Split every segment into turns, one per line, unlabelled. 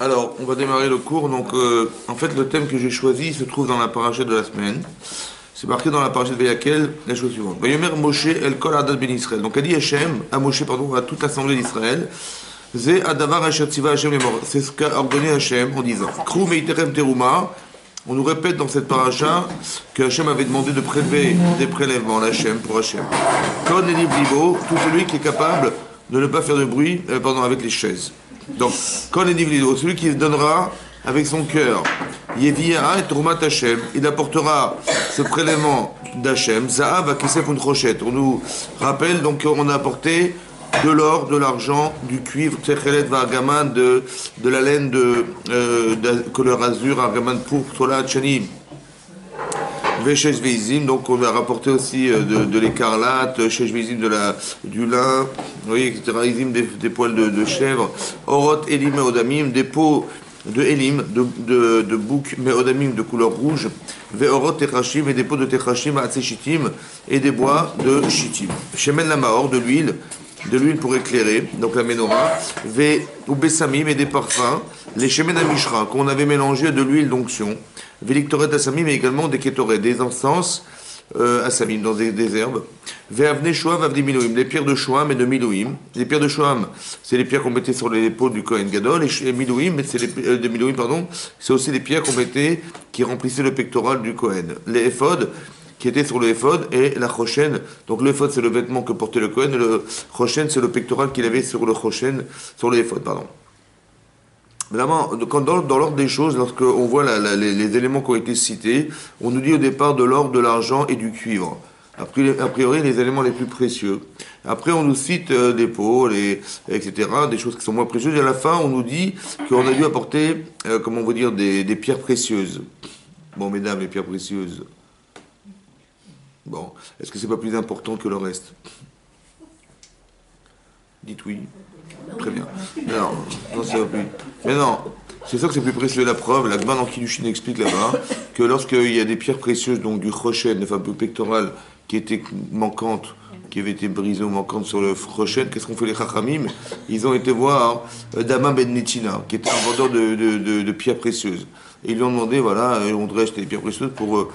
Alors, on va démarrer le cours. Donc, en fait, le thème que j'ai choisi se trouve dans la paracha de la semaine. C'est marqué dans la paracha de Vayakel la chose suivante. Vayomer Moshe el kol adat ben Israël. Donc, a dit Hachem, à Moshe, pardon, à toute l'assemblée d'Israël. Zé adavar asher tziva Hachem lemor. C'est ce qu'a ordonné Hachem en disant Krou meiterem teruma. On nous répète dans cette paracha que Hachem avait demandé de prélever des prélèvements à Hachem pour Hachem. Kod Eliv Libo, tout celui qui est capable de ne pas faire de bruit avec les chaises. Donc, Kod Eliv Libo, celui qui donnera avec son cœur, Yevia et Trumat Hachem, il apportera ce prélèvement d'Hachem, Zahav à Kesef und Rochet. On nous rappelle donc qu'on a apporté de l'or, de l'argent, du cuivre, Tchechelet Vagaman, de la laine de couleur azur, Argaman pourpre, Tola Tchanim, Veshesh Veizim, donc on a rapporté aussi de l'écarlate, Shesh Veizim du lin, oui, etc. Izim des poils de chèvre, Orot Elim Meodamim, des peaux de Elim, de bouc Meodamim de couleur rouge, Veorot Techashim et des peaux de Techashim, Atsechitim et des bois de Chitim. Shemen Lamaor, de l'huile pour éclairer, donc la menorah, ou bessamim et des parfums, les shemen amishra qu'on avait mélangé à de l'huile d'onction, veliktoret asamim et également des kétorets, des encens asamim dans des herbes, ve'avne shoam avne milouim, les pierres de shoam et de milouim. Les pierres de shoam, c'est les pierres qu'on mettait sur les épaules du Kohen Gadol, et milouim, de milouim, pardon, c'est aussi les pierres qu'on mettait qui remplissaient le pectoral du Kohen. Les éphodes qui était sur le éphod, et la choshen. Donc le éphod, c'est le vêtement que portait le Kohen, et le choshen, c'est le pectoral qu'il avait sur le choshen, sur le éphod, pardon. Vraiment, dans l'ordre des choses, lorsqu'on voit les éléments qui ont été cités, on nous dit au départ de l'or, de l'argent et du cuivre. A priori, les éléments les plus précieux. Après, on nous cite des peaux, etc., des choses qui sont moins précieuses. Et à la fin, on nous dit qu'on a dû apporter, comment on va dire, des pierres précieuses. Bon, mesdames, les pierres précieuses. Bon, est-ce que c'est pas plus important que le reste? Dites oui. Très bien. Non, c'est pas plus. Mais non, c'est ça que c'est plus précieux. La preuve, la Gemara dans Kiddushin explique là-bas que lorsqu'il y a des pierres précieuses, donc du crochet, de fameux pectoral, qui étaient manquantes, qui avaient été brisées ou manquantes sur le crochet, qu'est-ce qu'on fait les Chachamim? Ils ont été voir Dama Ben Netina, qui était un vendeur de pierres précieuses. Et ils lui ont demandé, voilà, on devrait acheter des pierres précieuses pour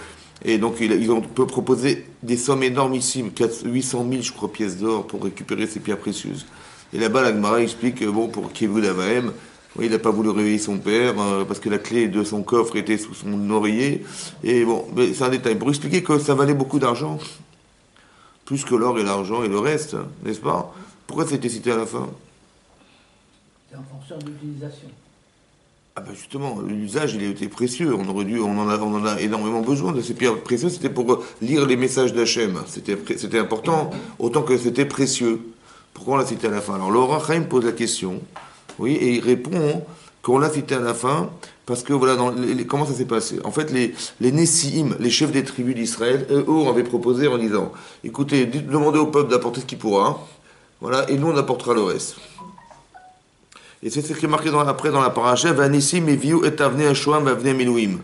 et donc, ils ont proposé des sommes énormissimes, 800 000, je crois, pièces d'or pour récupérer ces pierres précieuses. Et là-bas, la Gemara explique, bon, pour Kevud Avahem, il n'a pas voulu réveiller son père, parce que la clé de son coffre était sous son oreiller. Et bon, mais c'est un détail. Pour expliquer que ça valait beaucoup d'argent, plus que l'or et l'argent et le reste, n'est-ce pas? Pourquoi ça a été cité à la fin?
C'est en fonction de l'utilisation.
Ah ben justement, l'usage, il a été précieux. On en a énormément besoin de ces pierres précieuses. C'était pour lire les messages d'Hachem. C'était important, autant que c'était précieux. Pourquoi on l'a cité à la fin? Alors, Laura Chaim pose la question, oui, et il répond qu'on l'a cité à la fin, parce que voilà, comment ça s'est passé? En fait, les Nessiim, les chefs des tribus d'Israël, eux, avaient proposé en disant, écoutez, demandez au peuple d'apporter ce qu'il pourra, voilà, et nous, on apportera le reste. Et c'est ce qui est marqué après dans la paracha, Vanessim et Viu et Avne Ashoam Vavne Milouim.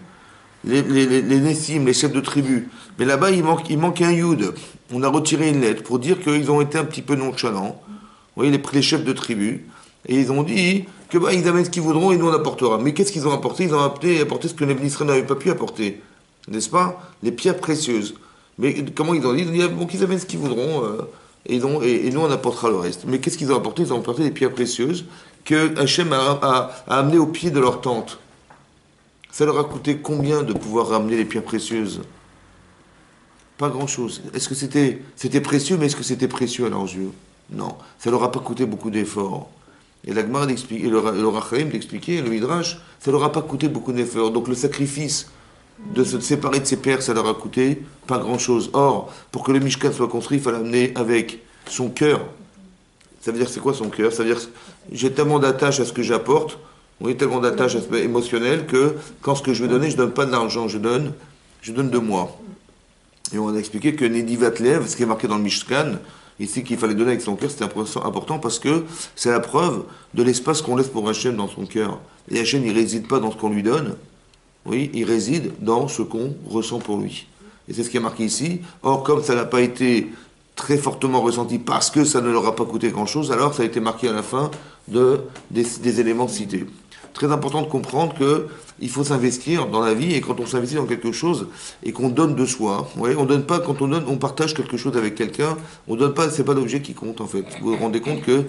Les Nessim, les chefs de tribu. Mais là-bas, il manque un Yud. On a retiré une lettre pour dire qu'ils ont été un petit peu nonchalants. Vous voyez, les chefs de tribu. Et ils ont dit que ils amènent ce qu'ils voudront et nous on apportera. Mais qu'est-ce qu'ils ont apporté? Ils ont apporté ce que les ministres n'avaient pas pu apporter. N'est-ce pas? Les pierres précieuses. Mais comment ils ont dit? Ils ont dit bon, qu'ils amènent ce qu'ils voudront et nous on apportera le reste. Mais qu'est-ce qu'ils ont apporté? Ils ont apporté des pierres précieuses que Hachem a amené au pied de leur tente. Ça leur a coûté combien de pouvoir ramener les pierres précieuses? Pas grand-chose. Est-ce que c'était précieux, mais est-ce que c'était précieux à leurs yeux? Non. Ça leur a pas coûté beaucoup d'efforts. Et la Gemara d'expliquer, le Rachaim d'expliquer, le Midrash, ça leur a pas coûté beaucoup d'efforts. Donc le sacrifice de se séparer de ses pères, ça leur a coûté pas grand-chose. Or, pour que le Mishkan soit construit, il fallait l'amener avec son cœur. Ça veut dire, c'est quoi son cœur? Ça veut dire, j'ai tellement d'attache à ce que j'apporte, oui, tellement d'attache émotionnelle que quand ce que je vais donner, je ne donne pas de l'argent, je donne de moi. Et on a expliqué que Nedivatlev, ce qui est marqué dans le Mishkan, ici qu'il fallait donner avec son cœur, c'était important parce que c'est la preuve de l'espace qu'on laisse pour Hachem dans son cœur. Et Hachem, il ne réside pas dans ce qu'on lui donne, oui, il réside dans ce qu'on ressent pour lui. Et c'est ce qui est marqué ici. Or, comme ça n'a pas été très fortement ressenti parce que ça ne leur a pas coûté grand-chose, alors ça a été marqué à la fin des éléments cités. très important de comprendre que il faut s'investir dans la vie, et quand on s'investit dans quelque chose et qu'on donne de soi, ouais, on donne pas, quand on donne, on partage quelque chose avec quelqu'un, on donne pas, c'est pas l'objet qui compte en fait. Vous vous rendez compte que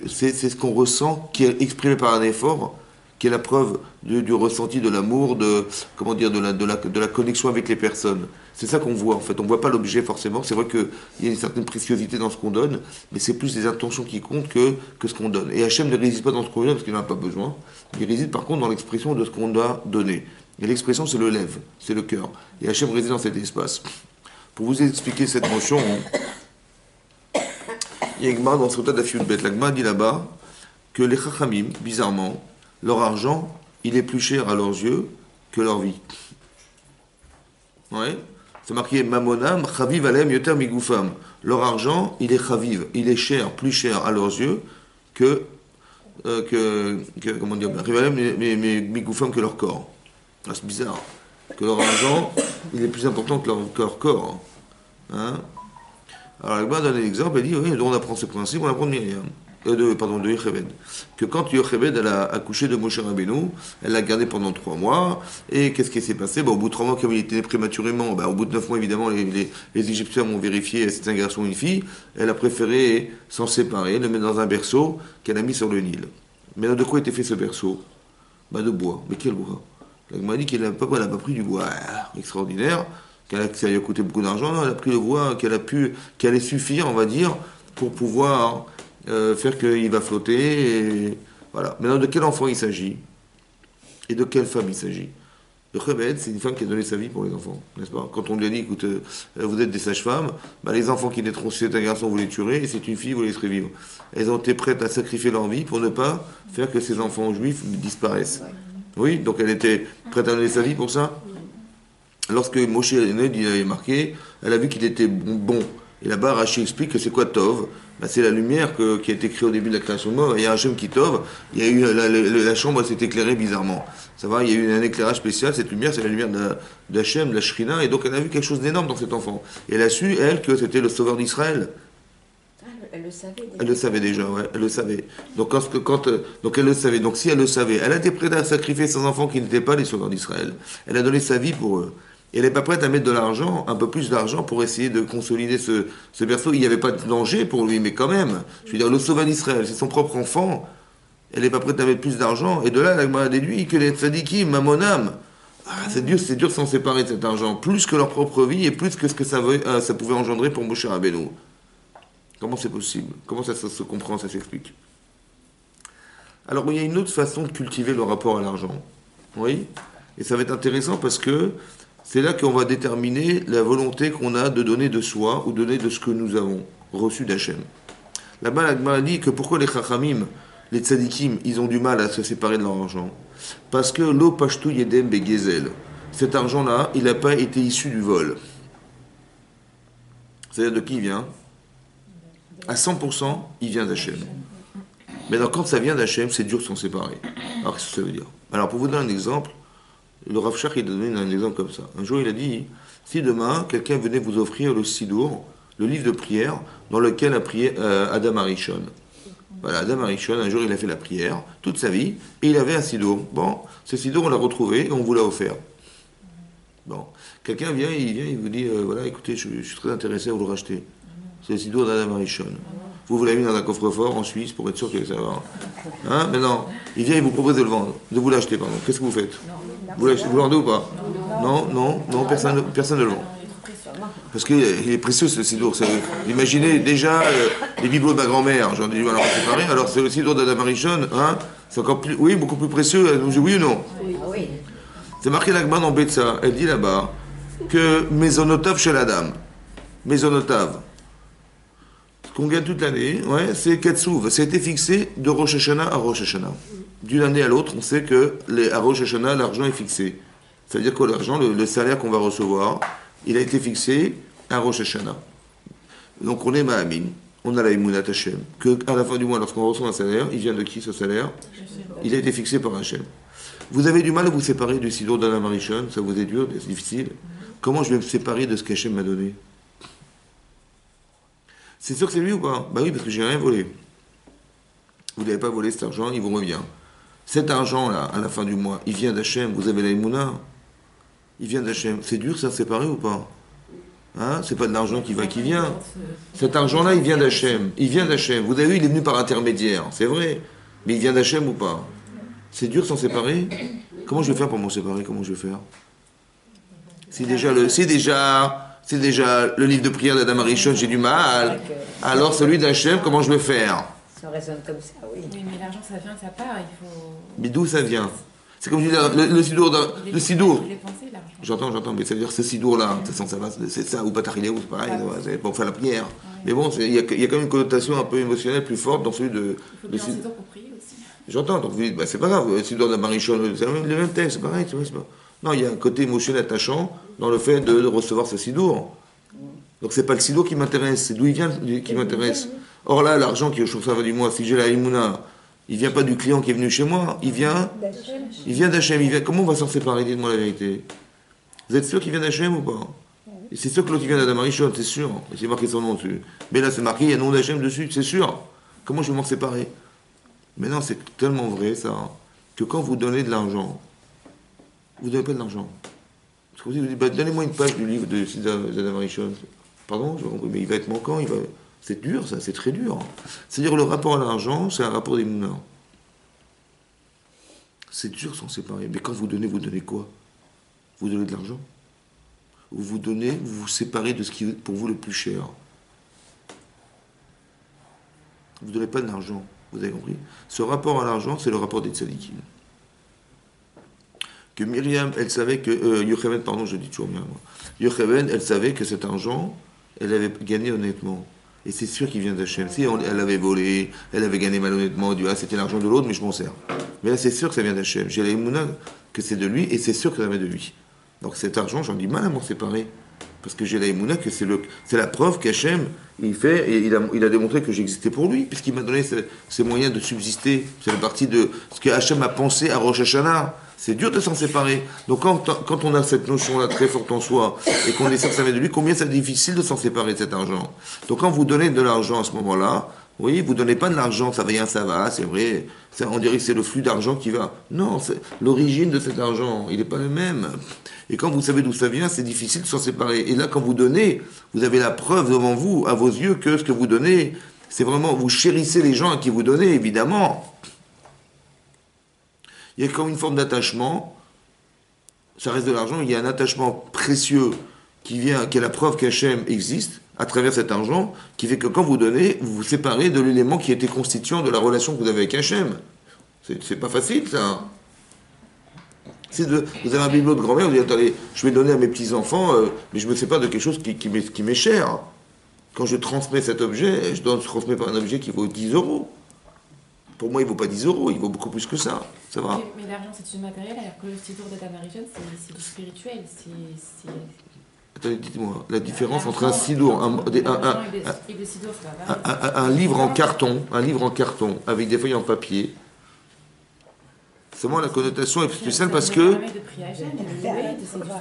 c'est ce qu'on ressent qui est exprimé par un effort, qui est la preuve du ressenti de l'amour, de comment dire, de la connexion avec les personnes. C'est ça qu'on voit en fait. On voit pas l'objet forcément. C'est vrai qu'il y a une certaine préciosité dans ce qu'on donne, mais c'est plus les intentions qui comptent que ce qu'on donne. Et Hachem ne réside pas dans ce qu'on donne parce qu'il n'en a pas besoin. Il réside par contre dans l'expression de ce qu'on doit donner. Et l'expression, c'est le lève, c'est le cœur. Et Hachem réside dans cet espace. Pour vous expliquer cette notion, il y a une Gemara dans ce de la Fiudbet. La Gemara dit là-bas que les Chachamim, bizarrement, leur argent, il est plus cher à leurs yeux que leur vie. Ouais. C'est marqué Mamonam, Chaviv Alem Yoter Migoufam. Leur argent, il est chaviv, il est cher, plus cher à leurs yeux que comment dire, mais Migoufam que leur corps. Ah, c'est bizarre. Que leur argent, il est plus important que leur corps. Hein. Alors, elle m'a donné l'exemple, elle dit, oui, on apprend ce principe, on apprend de Myriam. De Yocheved. Que quand Yocheved elle a accouché de Moshe Rabbeinu, elle l'a gardé pendant 3 mois, et qu'est-ce qui s'est passé? Au bout de 3 mois, comme il était né prématurément, au bout de 9 mois, évidemment, les Égyptiens ont vérifié si c'est un garçon ou une fille, elle a préféré s'en séparer, le mettre dans un berceau qu'elle a mis sur le Nil. Mais de quoi était fait ce berceau? De bois. Mais quel bois? Elle m'a dit qu'elle n'a pas pris du bois extraordinaire, ça lui a coûté beaucoup d'argent, non, elle a pris le bois qui allait suffire, on va dire, pour pouvoir faire qu'il va flotter, et voilà. Maintenant, de quel enfant il s'agit? Et de quelle femme il s'agit? Le Chebed, c'est une femme qui a donné sa vie pour les enfants, n'est-ce pas? Quand on lui a dit, écoute, vous êtes des sages-femmes, les enfants qui naîtront, si c'est un garçon, vous les tuerez, et si c'est une fille, vous les laisserez vivre. Elles ont été prêtes à sacrifier leur vie pour ne pas faire que ces enfants juifs disparaissent. Oui, donc elle était prête à donner sa vie pour ça. Lorsque Moshe est né, il avait marqué, elle a vu qu'il était bon. Et là-bas, Rashi explique que c'est quoi Tov? C'est la lumière qui a été créée au début de la création de monde. Il y a Hachem qui Tov, il y a eu la chambre s'est éclairée bizarrement. Ça va, il y a eu un éclairage spécial, cette lumière, c'est la lumière d'Hachem, de la Shrina, et donc elle a vu quelque chose d'énorme dans cet enfant. Et elle a su, elle, que c'était le sauveur d'Israël.
Elle le savait déjà.
Elle le savait déjà, ouais, elle le savait. Donc, donc elle le savait. Donc si elle le savait, elle a été prête à sacrifier ses enfants qui n'étaient pas les sauveurs d'Israël. Elle a donné sa vie pour eux. Et elle n'est pas prête à mettre de l'argent, un peu plus d'argent, pour essayer de consolider ce berceau. Il n'y avait pas de danger pour lui, mais quand même. Je veux dire, le sauveur d'Israël, c'est son propre enfant. Elle n'est pas prête à mettre plus d'argent. Et de là, elle a déduit que les tzadikim, mamonam, c'est dur de s'en séparer de cet argent. Plus que leur propre vie et plus que ce que ça pouvait engendrer pour Moshe Rabbeinu. Comment c'est possible? Comment ça se comprend, ça s'explique? Alors, il y a une autre façon de cultiver le rapport à l'argent. Oui? Et ça va être intéressant parce que c'est là qu'on va déterminer la volonté qu'on a de donner de soi ou donner de ce que nous avons reçu d'Hachem. Là-bas, la Gemara dit que pourquoi les chachamim, les tzadikim, ils ont du mal à se séparer de leur argent? Parce que lo pashtu yedem begezel, cet argent-là, il n'a pas été issu du vol. C'est-à-dire de qui il vient? À 100%, il vient d'Hachem. Mais donc, quand ça vient d'Hachem, c'est dur de s'en séparer. Alors, qu'est-ce que ça veut dire? Alors, pour vous donner un exemple, le Rav Shach, il a donné un exemple comme ça. Un jour, il a dit, si demain, quelqu'un venait vous offrir le Sidour, le livre de prière, dans lequel a prié Adam Arishon. Voilà, Adam Arishon, un jour, il a fait la prière, toute sa vie, et il avait un Sidour. Bon, ce Sidour, on l'a retrouvé, et on vous l'a offert. Bon, quelqu'un vient, il vous dit, voilà, écoutez, je suis très intéressé à vous le racheter. C'est le Sidour d'Adam Arishon. Vous l'avez mis dans un coffre-fort en Suisse pour être sûr que ça va. Hein? Mais non, il vient, il vous propose de le vendre, de vous l'acheter, pardon. Qu'est-ce que vous faites? Vous le vendez ou pas? Non, personne ne le vend. Parce qu'il est précieux ce Sidour. Imaginez déjà les bibelots de ma grand-mère, j'en ai du mal à en séparer, alors c'est le Sidour d'Adam Arishon, hein? C'est encore plus, oui, beaucoup plus précieux. Oui ou non?
Oui.
C'est marqué l'Agma dans Betsa, elle dit là-bas que Mésonotav chez la dame. Mésonotav. Qu'on gagne toute l'année, ouais, c'est Ketsuv. Ça a été fixé de Rosh Hashanah à Rosh Hashanah. D'une année à l'autre, on sait que à Rosh Hashanah, l'argent est fixé. C'est-à-dire que l'argent, le salaire qu'on va recevoir, il a été fixé à Rosh Hashanah. Donc on est Mahamin, on a la Emunat Hashem, qu'à la fin du mois, lorsqu'on reçoit un salaire, il vient de qui ce salaire? Il a été fixé par Hashem. Vous avez du mal à vous séparer du Sidour d'Adam Arishon, ça vous est dur, c'est difficile. Comment je vais me séparer de ce qu'Hachem m'a donné? C'est sûr que c'est lui ou pas? Bah oui, parce que j'ai rien volé. Vous n'avez pas volé cet argent, il vous revient. Cet argent-là, à la fin du mois, il vient d'Hachem, vous avez la Emouna, il vient d'Hachem. C'est dur, ça, séparer ou pas? Hein? C'est pas de l'argent qui va, qui vient. Cet argent-là, il vient d'Hachem. Il vient d'Hachem. Vous avez vu, il est venu par intermédiaire, c'est vrai. Mais il vient d'Hachem ou pas? C'est dur s'en séparer? Comment je vais faire pour m'en séparer? Comment je vais faire? C'est déjà le livre de prière d'Adam Arishon, j'ai du mal. Alors celui d'Hachem, comment je vais faire?
Si on raisonne comme ça, oui.
Oui, mais l'argent, ça vient, ça part, il faut...
Mais d'où ça vient? C'est comme je dis, le sidour. Le sidour.
Il est pensé, l'argent.
J'entends, mais ça veut dire ce sidour-là, c'est ça, ou Batarilé, ou c'est pareil, c'est pour faire la prière. Ouais. Mais bon, il y a quand même une connotation un peu émotionnelle plus forte dans celui de...
Il faut bien un sidour pour prier aussi.
J'entends, donc vous dites, c'est pas grave, le sidour d'Adam Arishon, c'est le même texte, c'est pareil, tu vois, c'est pas... Non, il y a un côté émotionnel attachant dans le fait de recevoir ce sidour. Donc c'est pas le sidour qui m'intéresse, c'est d'où il vient qui m'intéresse. Or là, l'argent qui est au chauffeur du mois, si j'ai la Emouna, il vient pas du client qui est venu chez moi, il vient d'Hachem. Comment on va s'en séparer? Dites-moi la vérité. Vous êtes sûr qu'il vient d'Hachem ou pas? Et c'est sûr que l'autre qui vient d'Adam Arishon, c'est sûr. Et c'est marqué son nom dessus. Mais là c'est marqué, il y a le nom d'Hachem dessus, c'est sûr. Comment je vais m'en séparer? Mais non, c'est tellement vrai ça, que quand vous donnez de l'argent, vous ne donnez pas de l'argent. Parce que vous dites, donnez-moi une page du livre d'Adam Arishon. Pardon, mais il va être manquant, c'est dur ça, c'est très dur. C'est-à-dire le rapport à l'argent, c'est un rapport d'émouna. C'est dur s'en séparer. Mais quand vous donnez quoi? Vous donnez de l'argent? Vous vous séparez de ce qui est pour vous le plus cher. Vous ne donnez pas de l'argent, vous avez compris? Ce rapport à l'argent, c'est le rapport des tzadikim. Que Myriam, elle savait que... Yocheved, pardon, je dis toujours Myriam. Yocheved, elle savait que cet argent, elle avait gagné honnêtement. Et c'est sûr qu'il vient d'Hachem. Si elle avait volé, elle avait gagné malhonnêtement, c'était l'argent de l'autre, mais je m'en sers. Mais là, c'est sûr que ça vient d'Hachem. J'ai la Emouna que c'est de lui, et c'est sûr que ça vient de lui. Donc cet argent, j'en ai mal à m'en séparer. Parce que j'ai la Emouna que c'est la preuve qu'Hachem, il fait, et il a démontré que j'existais pour lui, puisqu'il m'a donné ses moyens de subsister. C'est la partie de ce que Hachem a pensé à Rosh Hashanah. C'est dur de s'en séparer. Donc quand on a cette notion-là très forte en soi, et qu'on est sûr que ça vient de lui, combien c'est difficile de s'en séparer de cet argent. Donc quand vous donnez de l'argent à ce moment-là, oui, vous ne donnez pas de l'argent, ça vient, ça va, c'est vrai, on dirait que c'est le flux d'argent qui va. Non, c'est l'origine de cet argent, il n'est pas le même. Et quand vous savez d'où ça vient, c'est difficile de s'en séparer. Et là, quand vous donnez, vous avez la preuve devant vous, à vos yeux, que ce que vous donnez, c'est vraiment, vous chérissez les gens à qui vous donnez, évidemment. Il y a comme une forme d'attachement, ça reste de l'argent, il y a un attachement précieux qui est la preuve qu'Hachem existe à travers cet argent, qui fait que quand vous donnez, vous vous séparez de l'élément qui était constituant de la relation que vous avez avec Hachem. C'est pas facile, ça. Vous avez un bibelot de grand-mère, vous dites, attendez, je vais donner à mes petits-enfants, mais je ne me sépare de quelque chose qui m'est cher. Quand je transmets cet objet, je transmets pas un objet qui vaut 10 euros. Pour moi, il ne vaut pas 10 euros, il vaut beaucoup plus que ça. Ça va.
Mais l'argent, c'est du matériel, alors que le sidour d'Adam Arishon, c'est du spirituel.
Attendez, dites-moi, la différence entre un sidour, un livre en carton, avec des feuilles en papier. Seulement la connotation est spéciale parce que...
À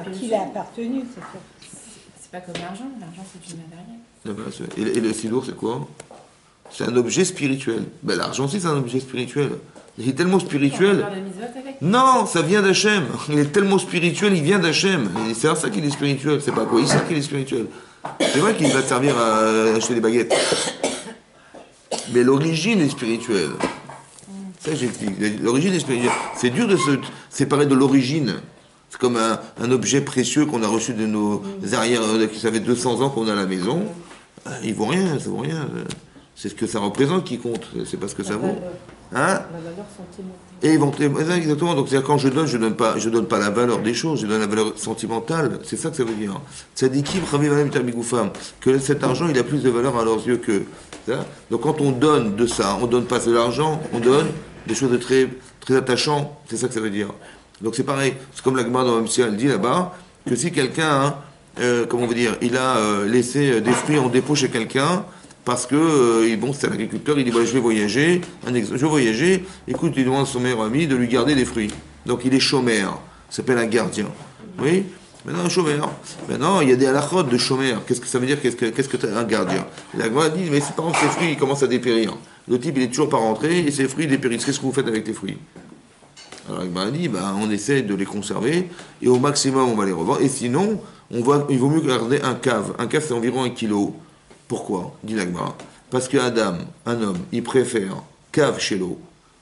qui il a appartenu, c'est pas comme l'argent c'est du matériel.
Et le sidour, c'est quoi? C'est un objet spirituel. Ben, l'argent aussi, c'est un objet spirituel. Il est tellement spirituel. Non, ça vient d'Hachem. Il est tellement spirituel, il vient d'Hachem. C'est à ça qu'il est spirituel. C'est pas à quoi il sert qu'il est spirituel. C'est vrai qu'il va servir à acheter des baguettes. Mais l'origine est spirituelle. Ça, j'explique. L'origine est spirituelle. C'est dur de se séparer de l'origine. C'est comme un objet précieux qu'on a reçu de nos arrières, qui ça fait 200 ans qu'on a à la maison. Il vaut rien, ça vaut rien. C'est ce que ça représente qui compte, c'est pas ce que ça vaut. Hein? La valeur sentimentale. Exactement, donc c'est-à-dire quand je donne pas la valeur des choses, je donne la valeur sentimentale, c'est ça que ça veut dire. Tzadikim, que cet argent, il a plus de valeur à leurs yeux que ça. Donc quand on donne de ça, on donne pas de l'argent, on donne des choses de très, très attachantes, c'est ça que ça veut dire. Donc c'est pareil, c'est comme la Gemara dans Mamsia, elle dit là-bas, que si quelqu'un, comment on veut dire, il a laissé des fruits en dépôt chez quelqu'un, parce que, bon, c'est un agriculteur, il dit, voilà, je vais voyager, écoute, il demande à son meilleur ami de lui garder des fruits. Donc il est chômeur, ça s'appelle un gardien. Oui? Maintenant, un chômeur. Maintenant, il y a des halakhot de chômeur. Qu'est-ce que ça veut dire? Qu'est-ce que tu as un gardien? Et la Gemara dit, mais c'est par exemple, ces fruits, ils commencent à dépérir. Le type, il est toujours pas rentré, et ces fruits dépérissent. Qu'est-ce que vous faites avec les fruits? Alors il dit, on essaie de les conserver, et au maximum, on va les revendre. Et sinon, il vaut mieux garder un cave. Un cave, c'est environ 1 kilo. Pourquoi dit l'Agmara. Parce qu'Adam, un homme, il préfère cave chez l'eau,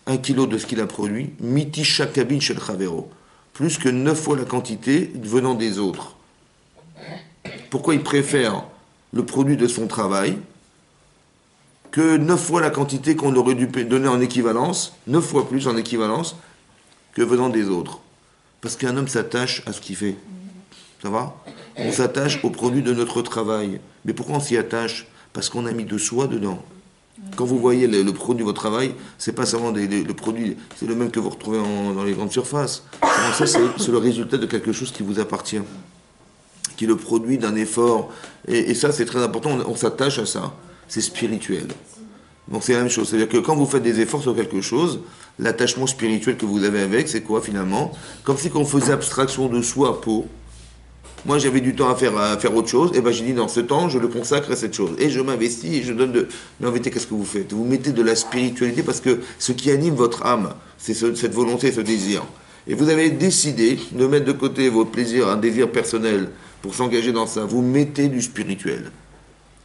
1 kilo de ce qu'il a produit, miti shakabin chez le chavero, plus que 9 fois la quantité venant des autres. Pourquoi il préfère le produit de son travail que 9 fois la quantité qu'on aurait dû donner en équivalence, 9 fois plus en équivalence que venant des autres. Parce qu'un homme s'attache à ce qu'il fait. Ça va? On s'attache au produit de notre travail. Mais pourquoi on s'y attache? Parce qu'on a mis de soi dedans. Quand vous voyez le produit de votre travail, c'est pas seulement le produit, c'est le même que vous retrouvez dans les grandes surfaces. Ça, c'est le résultat de quelque chose qui vous appartient, qui est le produit d'un effort. Et ça, c'est très important, on s'attache à ça. C'est spirituel. Donc c'est la même chose. C'est-à-dire que quand vous faites des efforts sur quelque chose, l'attachement spirituel que vous avez avec, c'est quoi finalement? Comme si on faisait abstraction de soi pour... Moi, j'avais du temps à faire autre chose, et j'ai dit, dans ce temps, je le consacre à cette chose. Et je m'investis, et je donne de... Mais en vérité, qu'est-ce que vous faites? Vous mettez de la spiritualité, parce que ce qui anime votre âme, c'est cette volonté, ce désir. Et vous avez décidé de mettre de côté votre plaisir, un désir personnel, pour s'engager dans ça. Vous mettez du spirituel.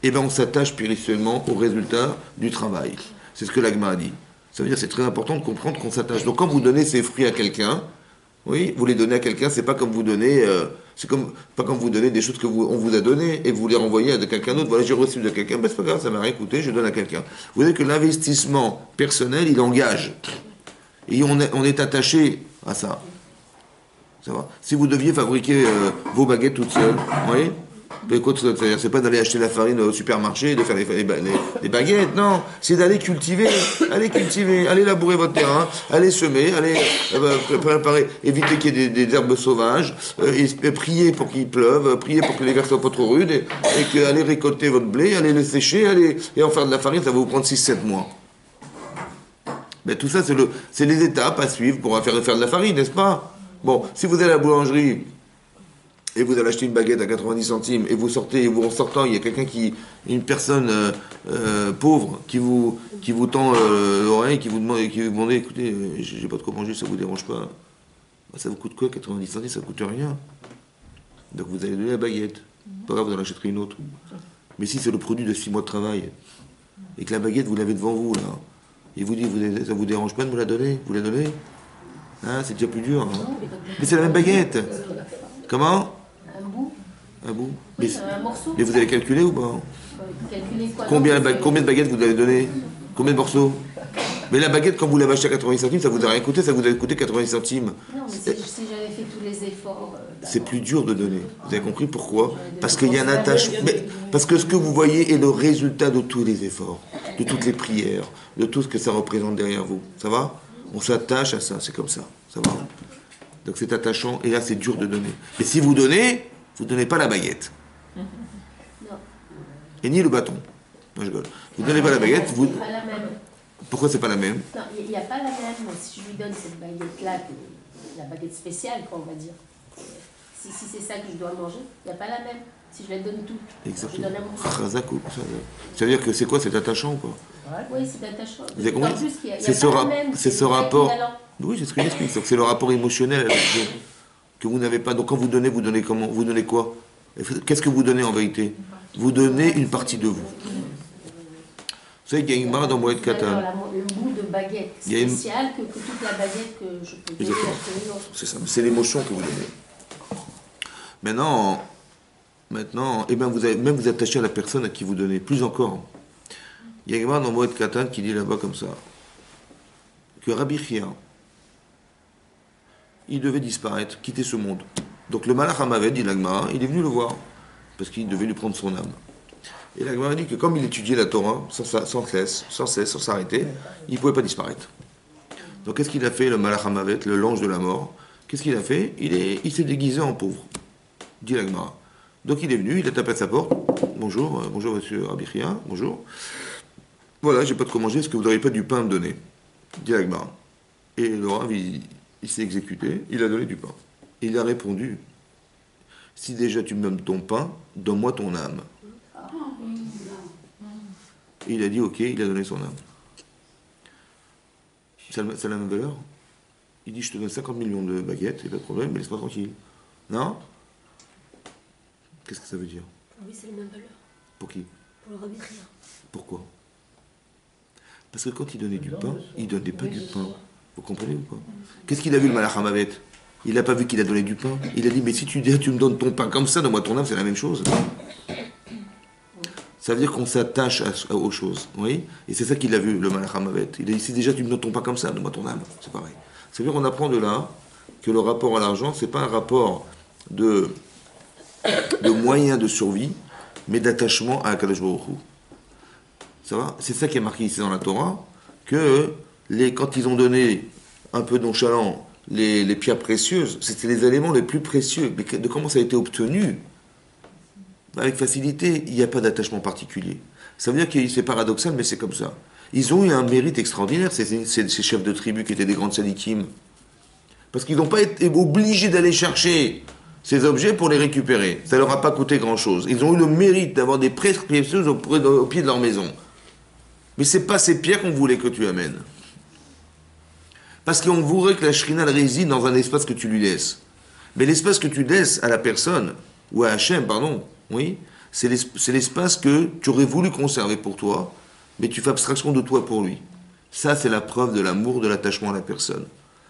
Et on s'attache spirituellement au résultat du travail. C'est ce que l'Agma a dit. Ça veut dire que c'est très important de comprendre qu'on s'attache. Donc quand vous donnez ces fruits à quelqu'un, oui, vous les donnez à quelqu'un, c'est pas comme vous donnez, pas comme vous donnez des choses on vous a données et vous les renvoyez à quelqu'un d'autre. Voilà, j'ai reçu de quelqu'un, c'est pas grave, ça m'a rien coûté, je donne à quelqu'un. Vous voyez que l'investissement personnel, il engage. Et on est attaché à ça. Ça va? Si vous deviez fabriquer vos baguettes toutes seules, vous voyez? C'est pas d'aller acheter la farine au supermarché et de faire les baguettes, non. C'est d'aller cultiver, allez labourer votre terrain, allez semer, allez préparer, éviter qu'il y ait des herbes sauvages, et prier pour qu'il pleuve, prier pour que les vers soient pas trop rudes, et allez récolter votre blé, allez le sécher, et en faire de la farine, ça va vous prendre 6-7 mois. Mais tout ça, c'est les étapes à suivre pour faire de la farine, n'est-ce pas? Bon, si vous allez à la boulangerie, et vous allez acheter une baguette à 90 centimes, et vous sortez, et en sortant, il y a une personne pauvre qui vous tend l'oreille, qui vous demande, écoutez, j'ai pas de quoi manger, ça vous dérange pas? Ça vous coûte quoi, 90 centimes? Ça coûte rien. Donc vous allez donner la baguette. Pas grave, vous en achèterez une autre. Mais si c'est le produit de 6 mois de travail, et que la baguette, vous l'avez devant vous, là, et vous dit, ça vous dérange pas de me la donner? Vous la donnez? Hein, c'est déjà plus dur. Hein. Mais c'est la même baguette. Comment? Un bout.
Oui, un morceau.
Mais vous avez calculé ou pas?
Calculer quoi?
Combien de baguettes vous avez donné? Combien de morceaux? Mais la baguette, quand vous l'avez achetée à 90 centimes, ça vous a rien coûté, ça vous a coûté 90 centimes.
Non, mais si j'avais fait tous les efforts...
c'est plus dur de donner. Vous avez compris pourquoi? Parce qu'il y a un attachement. Parce que ce que vous voyez est le résultat de tous les efforts, de toutes les prières, de tout ce que ça représente derrière vous. Ça va? On s'attache à ça, c'est comme ça. Ça va? Donc c'est attachant, et là c'est dur de donner. Et si vous donnez pas la baguette.
Non.
Et ni le bâton. Non, je rigole. Vous donnez pas la baguette,
C'est pas la même.
Pourquoi c'est pas la même?
Non, il n'y a pas la même. Si je lui donne cette baguette-là, la baguette spéciale, quoi, on va dire. Si c'est ça que je dois manger, il n'y a pas la même. Si je la donne tout,
exactement.
Je donne un morceau.
Ça veut dire que c'est quoi? C'est attachant ou quoi?
Oui, c'est attachant.
Vous avez compris?
En plus,
c'est ce rapport. Oui, c'est ce que j'explique. C'est le rapport émotionnel avec Dieu que vous n'avez pas. Donc quand vous donnez comment? Vous donnez quoi? Qu'est-ce que vous donnez en vérité? Vous donnez une partie de vous. Vous savez qu'il y a une barre dans Moed Katan.
Le bout de baguette spéciale que toute la baguette que je peux donner à l'autre.
C'est ça, c'est l'émotion que vous donnez. Maintenant, vous avez même vous attachez à la personne à qui vous donnez. Plus encore. Il y a une barre dans Moed Katan qui dit là-bas comme ça que Rabbi Chia, il devait disparaître, quitter ce monde. Donc le Malach Hamavet, dit l'Agmara, il est venu le voir, parce qu'il devait lui prendre son âme. Et l'Agmara dit que comme il étudiait la Torah, sans cesse, sans s'arrêter, il ne pouvait pas disparaître. Donc qu'est-ce qu'il a fait, le Malach Hamavet, le l'ange de la mort? Qu'est-ce qu'il a fait? Il s'est déguisé en pauvre, dit l'Agmara. Donc il est venu, il a tapé à sa porte. Bonjour monsieur Rabbi Chia, bonjour. Voilà, j'ai pas de quoi manger, est-ce que vous n'auriez pas du pain à me donner? Dit l'Agmara. Et le Rav, il s'est exécuté, il a donné du pain. Et il a répondu, si déjà tu me donnes ton pain, donne-moi ton âme. Et il a dit ok, il a donné son âme. Ça a la même valeur? Il dit, je te donne 50 millions de baguettes, et pas de problème, mais laisse-moi tranquille. Non? Qu'est-ce que ça veut dire?
Oui, c'est les mêmes valeurs.
Pour qui?
Pour le Rabbi Chia.
Pourquoi? Parce que quand il donnait du pain, il ne donnait pas du pain. Vous comprenez ou pas? Qu'est-ce qu'il a vu le Malach Hamavet? Il n'a pas vu qu'il a donné du pain. Il a dit, mais si tu me donnes ton pain comme ça, donne-moi ton âme, c'est la même chose. Ça veut dire qu'on s'attache aux choses. Oui. Et c'est ça qu'il a vu, le Malach Hamavet. Il a dit, si déjà tu me donnes ton pain comme ça, donne-moi ton âme. C'est pareil. Ça veut dire qu'on apprend de là que le rapport à l'argent, ce n'est pas un rapport de moyens de survie, mais d'attachement à Akadosh Baruch Hu. Ça va? C'est ça qui est marqué ici dans la Torah, que quand ils ont donné un peu nonchalant les pierres précieuses, c'était les éléments les plus précieux. Mais de comment ça a été obtenu? Avec facilité, il n'y a pas d'attachement particulier. Ça veut dire que c'est paradoxal, mais c'est comme ça. Ils ont eu un mérite extraordinaire, ces chefs de tribu qui étaient des grandes sadikim. Parce qu'ils n'ont pas été obligés d'aller chercher ces objets pour les récupérer. Ça ne leur a pas coûté grand-chose. Ils ont eu le mérite d'avoir des pierres précieuses au pied de leur maison. Mais ce n'est pas ces pierres qu'on voulait que tu amènes. Parce qu'on voudrait que la shrina réside dans un espace que tu lui laisses. Mais l'espace que tu laisses à la personne, ou à Hachem, pardon, oui, c'est l'espace que tu aurais voulu conserver pour toi, mais tu fais abstraction de toi pour lui. Ça, c'est la preuve de l'amour, de l'attachement à la personne.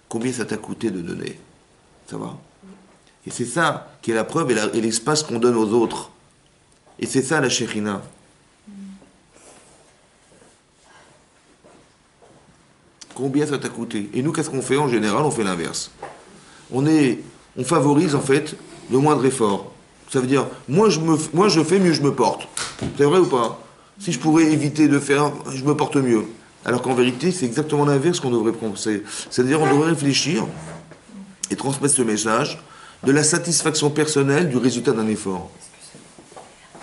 Combien ça t'a coûté de donner? Ça va? Et c'est ça qui est la preuve et l'espace qu'on donne aux autres. Et c'est ça la Shekhinah. Combien ça t'a coûté? Et nous, qu'est-ce qu'on fait en général? On fait l'inverse. On favorise en fait le moindre effort. Ça veut dire, moi je fais mieux, je me porte. C'est vrai ou pas? Si je pourrais éviter de faire, je me porte mieux. Alors qu'en vérité, c'est exactement l'inverse qu'on devrait penser. C'est-à-dire, on devrait réfléchir et transmettre ce message de la satisfaction personnelle du résultat d'un effort.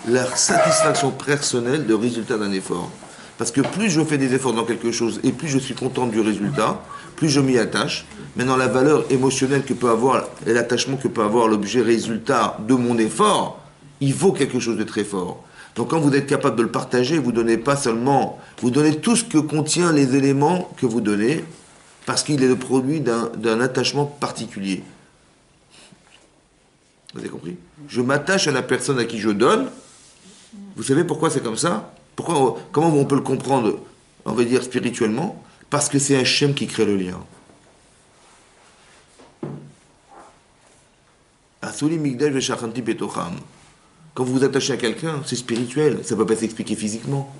La satisfaction personnelle du résultat d'un effort. Parce que plus je fais des efforts dans quelque chose et plus je suis content du résultat, plus je m'y attache. Maintenant, la valeur émotionnelle que peut avoir et l'attachement que peut avoir l'objet résultat de mon effort, il vaut quelque chose de très fort. Donc quand vous êtes capable de le partager, vous donnez pas seulement, vous donnez tout ce que contient les éléments que vous donnez, parce qu'il est le produit d'un attachement particulier. Vous avez compris? Je m'attache à la personne à qui je donne. Vous savez pourquoi c'est comme ça? Comment on peut le comprendre, on va dire spirituellement? Parce que c'est Hachem qui crée le lien. Quand vous vous attachez à quelqu'un, c'est spirituel, ça ne peut pas s'expliquer physiquement.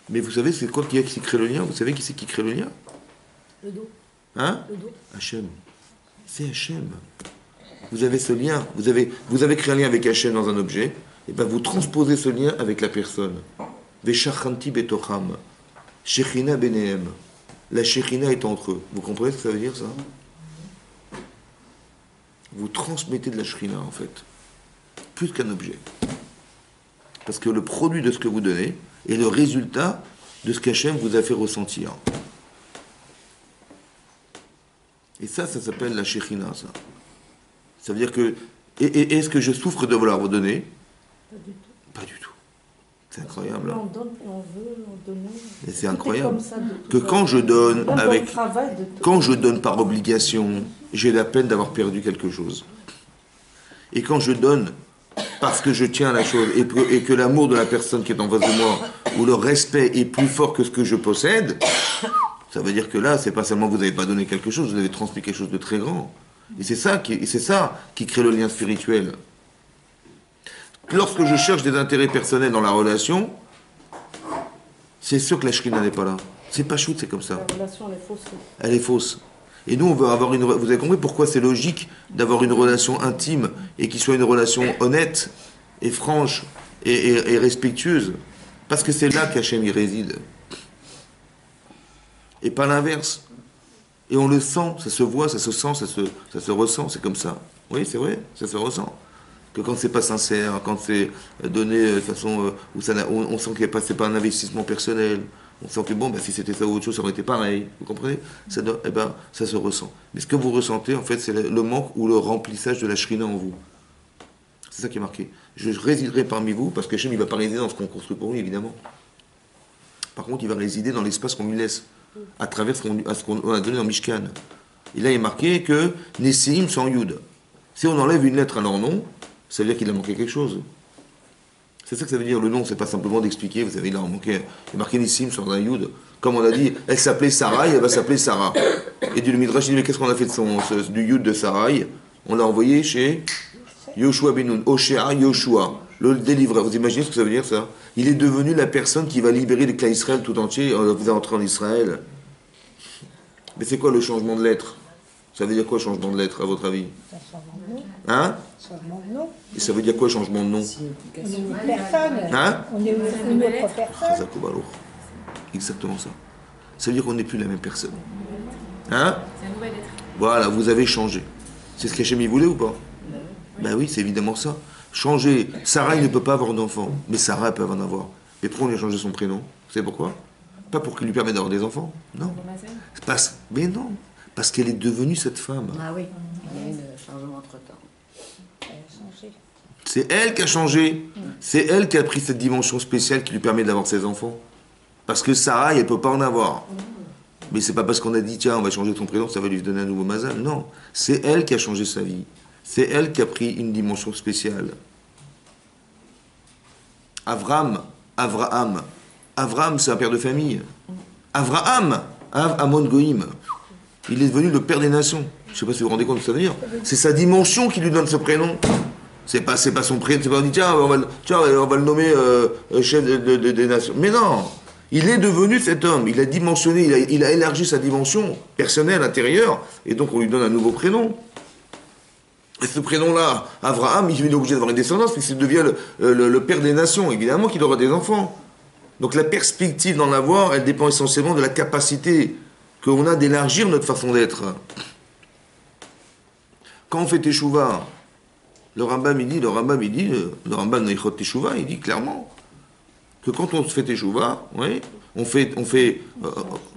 Mais vous savez, c'est quoi qui crée le lien? Vous savez qui c'est qui crée le lien?
Le dos.
Hein?
Le dos.
Hachem. C'est Hachem. Vous avez ce lien. Vous avez créé un lien avec Hachem dans un objet, et bien vous transposez ce lien avec la personne. Veshachanti betocham. Shechina benehem. La Shechina est entre eux. Vous comprenez ce que ça veut dire, ça? Vous transmettez de la Shechina, en fait. Plus qu'un objet. Parce que le produit de ce que vous donnez est le résultat de ce qu'Hachem vous a fait ressentir. Et ça s'appelle la Shechina, ça. Ça veut dire que... Et est-ce que je souffre de vouloir vous donner?
Pas du tout.
Pas du tout. C'est incroyable.
On donne, on veut, on donne.
Et c'est incroyable.
Ça,
Que quand je donne avec...
Travail
Quand je donne par obligation, j'ai la peine d'avoir perdu quelque chose. Et quand je donne parce que je tiens à la chose et que l'amour de la personne qui est en face de moi ou le respect est plus fort que ce que je possède, ça veut dire que là, c'est pas seulement vous n'avez pas donné quelque chose, vous avez transmis quelque chose de très grand. Et c'est ça qui crée le lien spirituel. Lorsque je cherche des intérêts personnels dans la relation, c'est sûr que la Shekhinah n'est pas là. C'est pas shoot, c'est comme ça.
La relation, elle est fausse.
Elle est fausse. Et nous, on veut avoir vous avez compris pourquoi c'est logique d'avoir une relation intime et qu'il soit une relation honnête et franche et respectueuse. Parce que c'est là qu'Hachem y réside. Et pas l'inverse. Et on le sent, ça se voit, ça se sent, ça se ressent, c'est comme ça. Oui, c'est vrai, ça se ressent. Que quand c'est pas sincère, quand c'est donné de façon où on sent que c'est pas un investissement personnel, on sent que bon, si c'était ça ou autre chose, ça aurait été pareil. Vous comprenez? Ça se ressent. Mais ce que vous ressentez, en fait, c'est le manque ou le remplissage de la Shrina en vous. C'est ça qui est marqué. Je résiderai parmi vous, parce que Hachem, il ne va pas résider dans ce qu'on construit pour lui, évidemment. Par contre, il va résider dans l'espace qu'on lui laisse. à travers ce qu'on a donné dans Mishkan. Et là, il est marqué que Nessim sont en Yud. Si on enlève une lettre à leur nom, ça veut dire qu'il a manqué quelque chose. C'est ça que ça veut dire. Le nom, c'est pas simplement d'expliquer, vous savez, il a marqué Nessim sur un Yud. Comme on a dit, elle s'appelait Sarai, elle va s'appeler Sarah. Et du Midrash, il dit, mais qu'est-ce qu'on a fait du Yud de Sarai? On l'a envoyé chez Yoshua Benoun, Oshéa Yoshua, le délivreur. Vous imaginez ce que ça veut dire, ça? Il est devenu la personne qui va libérer le clan Israël tout entier, vous entrer en Israël. Mais c'est quoi le changement de lettre? Ça veut dire quoi, changement de lettre, à votre avis? Hein?
Changement de nom.
Et ça veut dire quoi, changement de nom?
On est une personne.
Hein?
On est une autre personne.
Exactement ça. Ça veut dire qu'on n'est plus la même personne. Hein?
C'est une nouvelle lettre.
Voilà, vous avez changé. C'est ce qu'Hachem voulait ou pas? Ben oui, c'est évidemment ça. Changer. Sarah, il ne peut pas avoir d'enfants, mais Sarah, elle peut en avoir. Mais pourquoi on lui a changé son prénom? Vous savez pourquoi? Pas pour qu'il lui permette d'avoir des enfants. Non. Mais non. Parce qu'elle est devenue cette femme.
Ah oui, il y a eu un changement entre-temps.
Elle a changé.
C'est elle qui a changé. C'est elle qui a pris cette dimension spéciale qui lui permet d'avoir ses enfants. Parce que Sarah, elle ne peut pas en avoir. Mais c'est pas parce qu'on a dit, tiens, on va changer ton prénom, ça va lui donner un nouveau mazal. Non. C'est elle qui a changé sa vie. C'est elle qui a pris une dimension spéciale. Avraham, c'est un père de famille. Avraham, Amon Goïm. Il est devenu le père des nations. Je ne sais pas si vous vous rendez compte de ce que ça veut dire. C'est sa dimension qui lui donne ce prénom. C'est pas son prénom. C'est pas on dit, tiens, on va le nommer chef des nations. Mais non. Il est devenu cet homme. Il a dimensionné, il a élargi sa dimension personnelle, intérieure. Et donc on lui donne un nouveau prénom. Et ce prénom-là, Avraham, il est obligé d'avoir une descendance, puisqu'il devient le père des nations. Évidemment qu'il aura des enfants. Donc la perspective d'en avoir, elle dépend essentiellement de la capacité qu'on a d'élargir notre façon d'être. Quand on fait Teshuvah, le Rambam Neichot Teshuvah, il dit clairement que quand on se fait Teshuvah, oui, on fait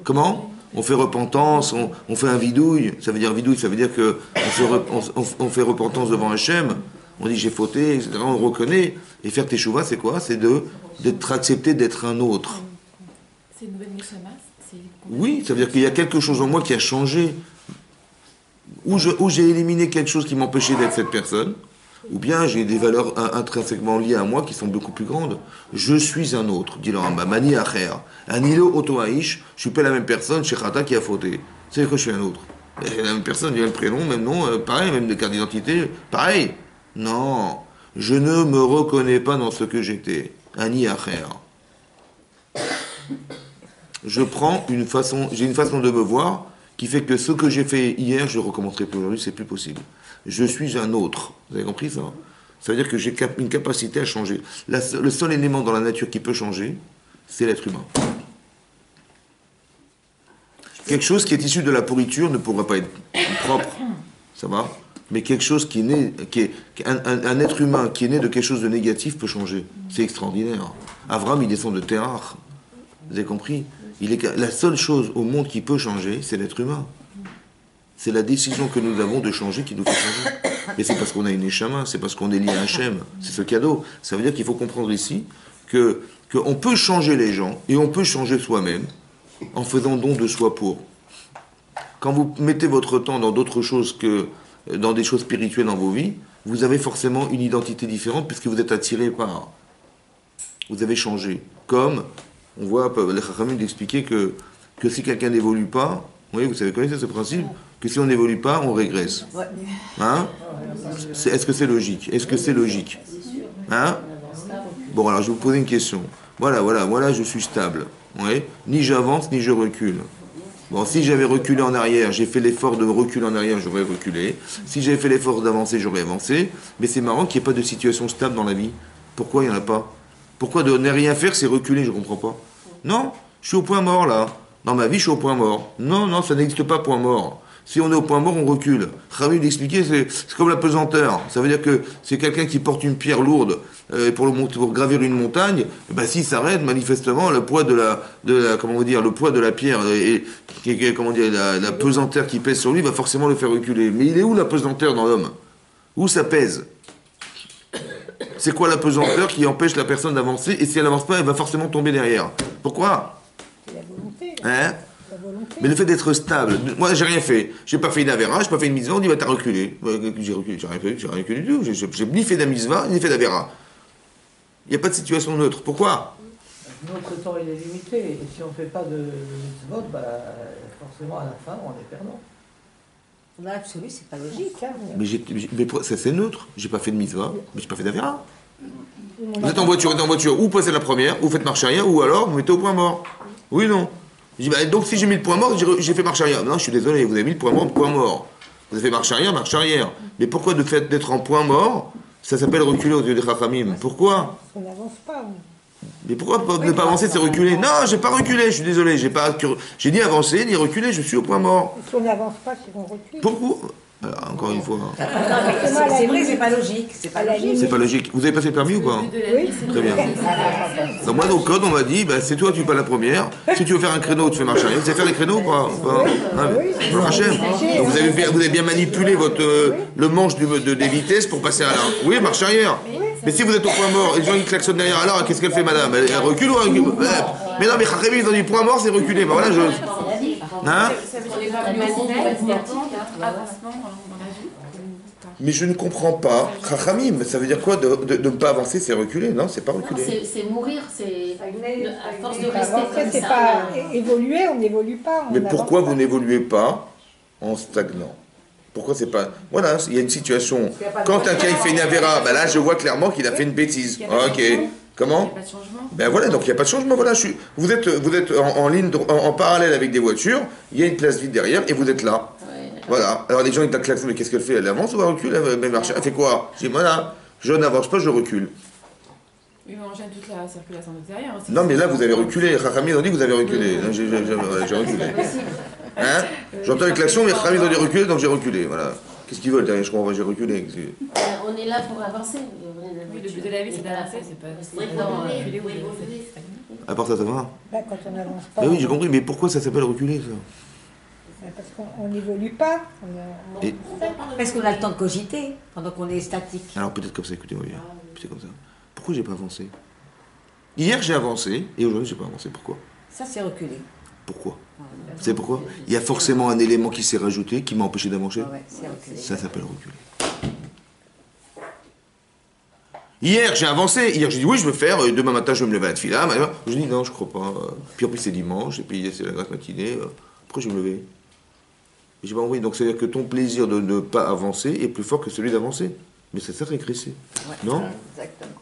comment? On fait repentance, on fait un vidouille. Ça veut dire vidouille, ça veut dire que on fait repentance devant Hachem. On dit j'ai fauté, etc. On reconnaît. Et faire Teshuvah, c'est quoi? C'est d'être accepté d'être un autre.
C'est une nouvelle Neshama.
Oui, ça veut dire qu'il y a quelque chose en moi qui a changé. Ou j'ai éliminé quelque chose qui m'empêchait d'être cette personne, ou bien j'ai des valeurs intrinsèquement liées à moi qui sont beaucoup plus grandes. Je suis un autre, dit le Rambam. Mani acher. Anilo otoaïch, je suis pas la même personne, Shechata qui a fauté. C'est que je suis un autre. Et la même personne, il y a le prénom, même nom, pareil, même de carte d'identité, pareil. Non, je ne me reconnais pas dans ce que j'étais. Ani acher. J'ai une façon de me voir qui fait que ce que j'ai fait hier, je ne recommencerai plus aujourd'hui, c'est plus possible. Je suis un autre. Vous avez compris ça? Ça veut dire que j'ai une capacité à changer. Le seul élément dans la nature qui peut changer, c'est l'être humain. Quelque chose qui est issu de la pourriture ne pourra pas être propre, ça va? Mais quelque chose un être humain qui est né de quelque chose de négatif peut changer. C'est extraordinaire. Avraham, il descend de Terach. Vous avez compris? La seule chose au monde qui peut changer, c'est l'être humain. C'est la décision que nous avons de changer qui nous fait changer. Et c'est parce qu'on a une échama, c'est parce qu'on est lié à Hachem. C'est ce cadeau. Ça veut dire qu'il faut comprendre ici qu'on peut changer les gens et on peut changer soi-même en faisant don de soi pour. Quand vous mettez votre temps dans d'autres choses que dans des choses spirituelles dans vos vies, vous avez forcément une identité différente puisque vous êtes attiré par. Vous avez changé. Comme on voit les Chachamim d'expliquer que si quelqu'un n'évolue pas, oui, vous savez connaître ce principe, que si on n'évolue pas, on régresse. Hein? Est-ce que c'est logique? Est-ce que c'est logique? Hein? Bon, alors je vais vous poser une question. Voilà, je suis stable. Oui? Ni j'avance, ni je recule. Bon, si j'avais reculé en arrière, j'ai fait l'effort de reculer en arrière, j'aurais reculé. Si j'avais fait l'effort d'avancer, j'aurais avancé. Mais c'est marrant qu'il n'y ait pas de situation stable dans la vie. Pourquoi il n'y en a pas? Pourquoi de ne rien faire, c'est reculer? Je ne comprends pas. Non, je suis au point mort là. Dans ma vie, je suis au point mort. Non, ça n'existe pas, point mort. Si on est au point mort, on recule. Khamil d'expliquer, c'est comme la pesanteur. Ça veut dire que c'est quelqu'un qui porte une pierre lourde pour gravir une montagne. S'il s'arrête, manifestement, le poids le poids de la pierre et la pesanteur qui pèse sur lui va forcément le faire reculer. Mais il est où la pesanteur dans l'homme? Où ça pèse? C'est quoi la pesanteur qui empêche la personne d'avancer? Et si elle n'avance pas, elle va forcément tomber derrière. Pourquoi?
C'est la volonté.
Hein?
volonté.
Mais le fait d'être stable, moi j'ai rien fait. J'ai pas fait une avera, j'ai pas fait une mitzvah, on dit bah t'as reculé. J'ai reculé, j'ai rien reculé du tout. J'ai ni fait de la mitzvah, ni fait d'avera. Il n'y a pas de situation neutre. Pourquoi?
Notre temps il est limité. Et si on ne fait pas de mitzvot, bah, forcément à la fin on est perdant.
Dans l'absolu, c'est pas logique. Hein.
Mais ça c'est neutre. J'ai pas fait de mitzvah, mais j'ai pas fait d'avera. Vous êtes en voiture, ou passez la première, ou faites marche arrière, ou alors vous mettez au point mort. Oui ou non? Je dis, bah, donc si j'ai mis le point mort, j'ai fait marche arrière. Non, je suis désolé, vous avez mis le point mort. Vous avez fait marche arrière. Mais pourquoi le fait d'être en point mort, ça s'appelle reculer aux yeux des Chachamim? Pourquoi?
On n'avance pas.
Mais pourquoi ne pas avancer, c'est reculer? Non, j'ai pas reculé, je suis désolé, j'ai ni avancé, ni reculé, je suis au point mort.
Si on n'avance pas, c'est qu'on recule.
Pourquoi? Alors, encore une fois.
C'est vrai, c'est pas logique. C'est pas logique.
C'est pas logique. Vous avez passé le permis ou pas?
Oui.
Très bien. Donc moi, dans le code, on m'a dit, bah, c'est toi, tu es pas la première. Si tu veux faire un créneau, tu fais marche arrière. Vous savez faire les créneaux ou pas? Donc vous avez bien manipulé le manche des vitesses pour passer à l'un. Oui, marche arrière. Mais si vous êtes au point mort et les gens ils klaxonnent derrière, alors qu'est-ce qu'elle fait, madame? Elle recule ou elle recule? Mais non, mais Chachamim, ils ont dit point mort, c'est reculer. Ben voilà, Hein? Mais je ne comprends pas. Chachamim, ça veut dire quoi de ne pas avancer, c'est reculer? Non, c'est pas reculer.
C'est mourir, c'est à force de rester
Avancer,
comme
c'est
ça.
pas évoluer, on n'évolue pas.
Mais pourquoi vous n'évoluez pas en stagnant? Pourquoi c'est pas... Voilà, il y a une situation. Quand un cas il fait une avéra, ben là je vois clairement qu'il a fait une bêtise. Ok. Comment?
Il n'y a pas de changement.
Ben voilà, donc il n'y a pas de changement. Voilà, vous êtes en ligne, en parallèle avec des voitures, il y a une place vide derrière et vous êtes là. Voilà. Alors les gens ils t'acclament, mais qu'est-ce qu'elle fait? Elle avance ou elle recule? Elle marche. Elle fait quoi? Je dis voilà, je n'avance pas, je recule.
Oui, mais on gêne toute la circulation extérieure aussi.
Non mais là vous avez reculé. Chachamim ont dit que vous avez reculé. J'ai reculé. Hein? J'entends les klaxons, mais Chachamim ont dit reculer, donc j'ai reculé. Voilà. Qu'est-ce qu'ils veulent derrière? Je comprends pas, j'ai reculé.
On est là pour avancer.
Oui, le but de la vie, c'est d'avancer, c'est pas reculer ou évoluer.
À part ça va?
Là, quand on n'avance pas.
Oui, j'ai compris, mais pourquoi ça s'appelle reculer ça?
Parce qu'on n'évolue pas.
Parce qu'on a le temps de cogiter pendant qu'on est statique.
Alors peut-être comme ça, écoutez-moi bien. C'est comme ça. Pourquoi j'ai pas avancé? Hier j'ai avancé et aujourd'hui j'ai pas avancé. Pourquoi?
Ça, c'est reculer.
Pourquoi? Vous savez pourquoi? Il y a forcément un élément qui s'est rajouté qui m'a empêché d'avancer.
Ah ouais, c'est reculer.
Ça s'appelle reculer. Hier j'ai avancé. Hier j'ai dit oui je veux faire. Demain matin je vais me lever à la tefila. Je dis non je crois pas. Puis en plus c'est dimanche et puis c'est la grasse matinée. Pourquoi je vais me lever? J'ai pas envie. Donc c'est à dire que ton plaisir de ne pas avancer est plus fort que celui d'avancer. Mais c'est ça régresser.
Ouais,
Non?
Exactement.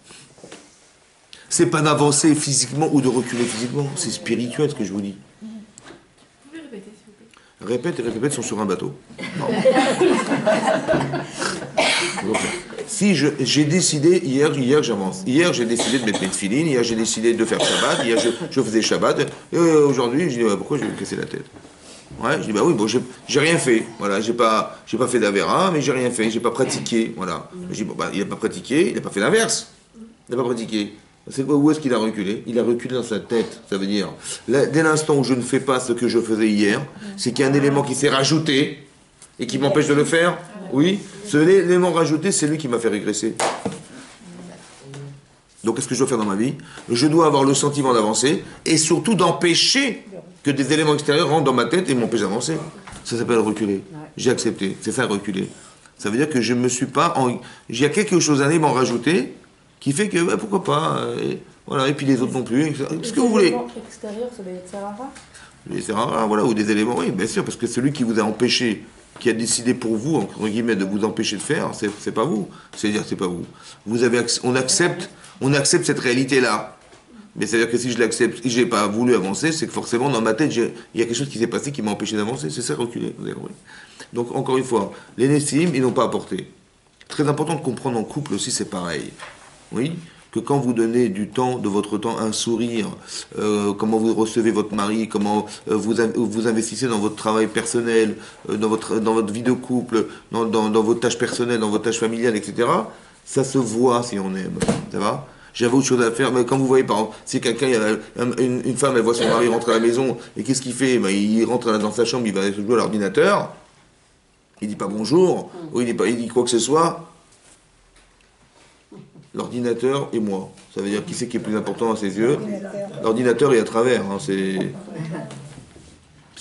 C'est pas d'avancer physiquement ou de reculer physiquement, c'est spirituel ce que je vous dis.
Vous pouvez répéter, s'il vous plaît?
Répète et répète sont sur un bateau. Non. Si j'ai décidé, hier j'avance. Hier j'ai décidé de mettre mes tefilines, hier j'ai décidé de faire Shabbat, hier je faisais Shabbat, et aujourd'hui je dis pourquoi je vais me casser la tête? Ouais, je dis bah oui, bon, j'ai rien fait, voilà, j'ai pas fait d'avera, mais j'ai rien fait, j'ai pas pratiqué, voilà. Je dis bon bah il a pas pratiqué, il a pas fait l'inverse, il n'a pas pratiqué. C'est quoi, où est-ce qu'il a reculé? Il a reculé dans sa tête, ça veut dire, là, dès l'instant où je ne fais pas ce que je faisais hier, c'est qu'il y a un élément qui s'est rajouté et qui m'empêche de le faire. Oui, ce élément rajouté, c'est lui qui m'a fait régresser. Donc qu'est-ce que je dois faire dans ma vie? Je dois avoir le sentiment d'avancer et surtout d'empêcher que des éléments extérieurs rentrent dans ma tête et m'empêchent d'avancer. Ça s'appelle reculer. J'ai accepté, c'est ça reculer. Ça veut dire que je me suis pas... Il y a quelque chose, un élément rajouté qui fait que, bah, pourquoi pas, voilà, et puis les autres non plus, ce que vous voulez.
Extérieur, ça doit être Sarara.
Les Sarara, voilà, ou des éléments, oui, bien sûr, parce que celui qui vous a empêché, qui a décidé pour vous, entre guillemets, de vous empêcher de faire, c'est pas vous. C'est-à-dire, c'est pas vous. On accepte cette réalité-là. Mais c'est-à-dire que si je l'accepte, si j'ai pas voulu avancer, c'est que forcément, dans ma tête, il y a quelque chose qui s'est passé qui m'a empêché d'avancer. C'est ça, reculer, vous avez compris. Donc, encore une fois, les Nessim, ils n'ont pas apporté. Très important de comprendre en couple aussi, c'est pareil. Oui, que quand vous donnez du temps, de votre temps, un sourire, comment vous recevez votre mari, comment vous investissez dans votre travail personnel, dans votre vie de couple, dans vos tâches personnelles, dans vos tâches familiales, etc., ça se voit si on aime. Ça va? J'avais autre chose à faire, mais quand vous voyez, par exemple, si quelqu'un, une femme, elle voit son mari rentrer à la maison, et qu'est-ce qu'il fait? Ben, il rentre dans sa chambre, il va jouer à l'ordinateur, il dit pas bonjour, ou il dit quoi que ce soit. L'ordinateur et moi. Ça veut dire qui c'est qui est plus important à ses yeux? L'ordinateur est à travers. Hein, c'est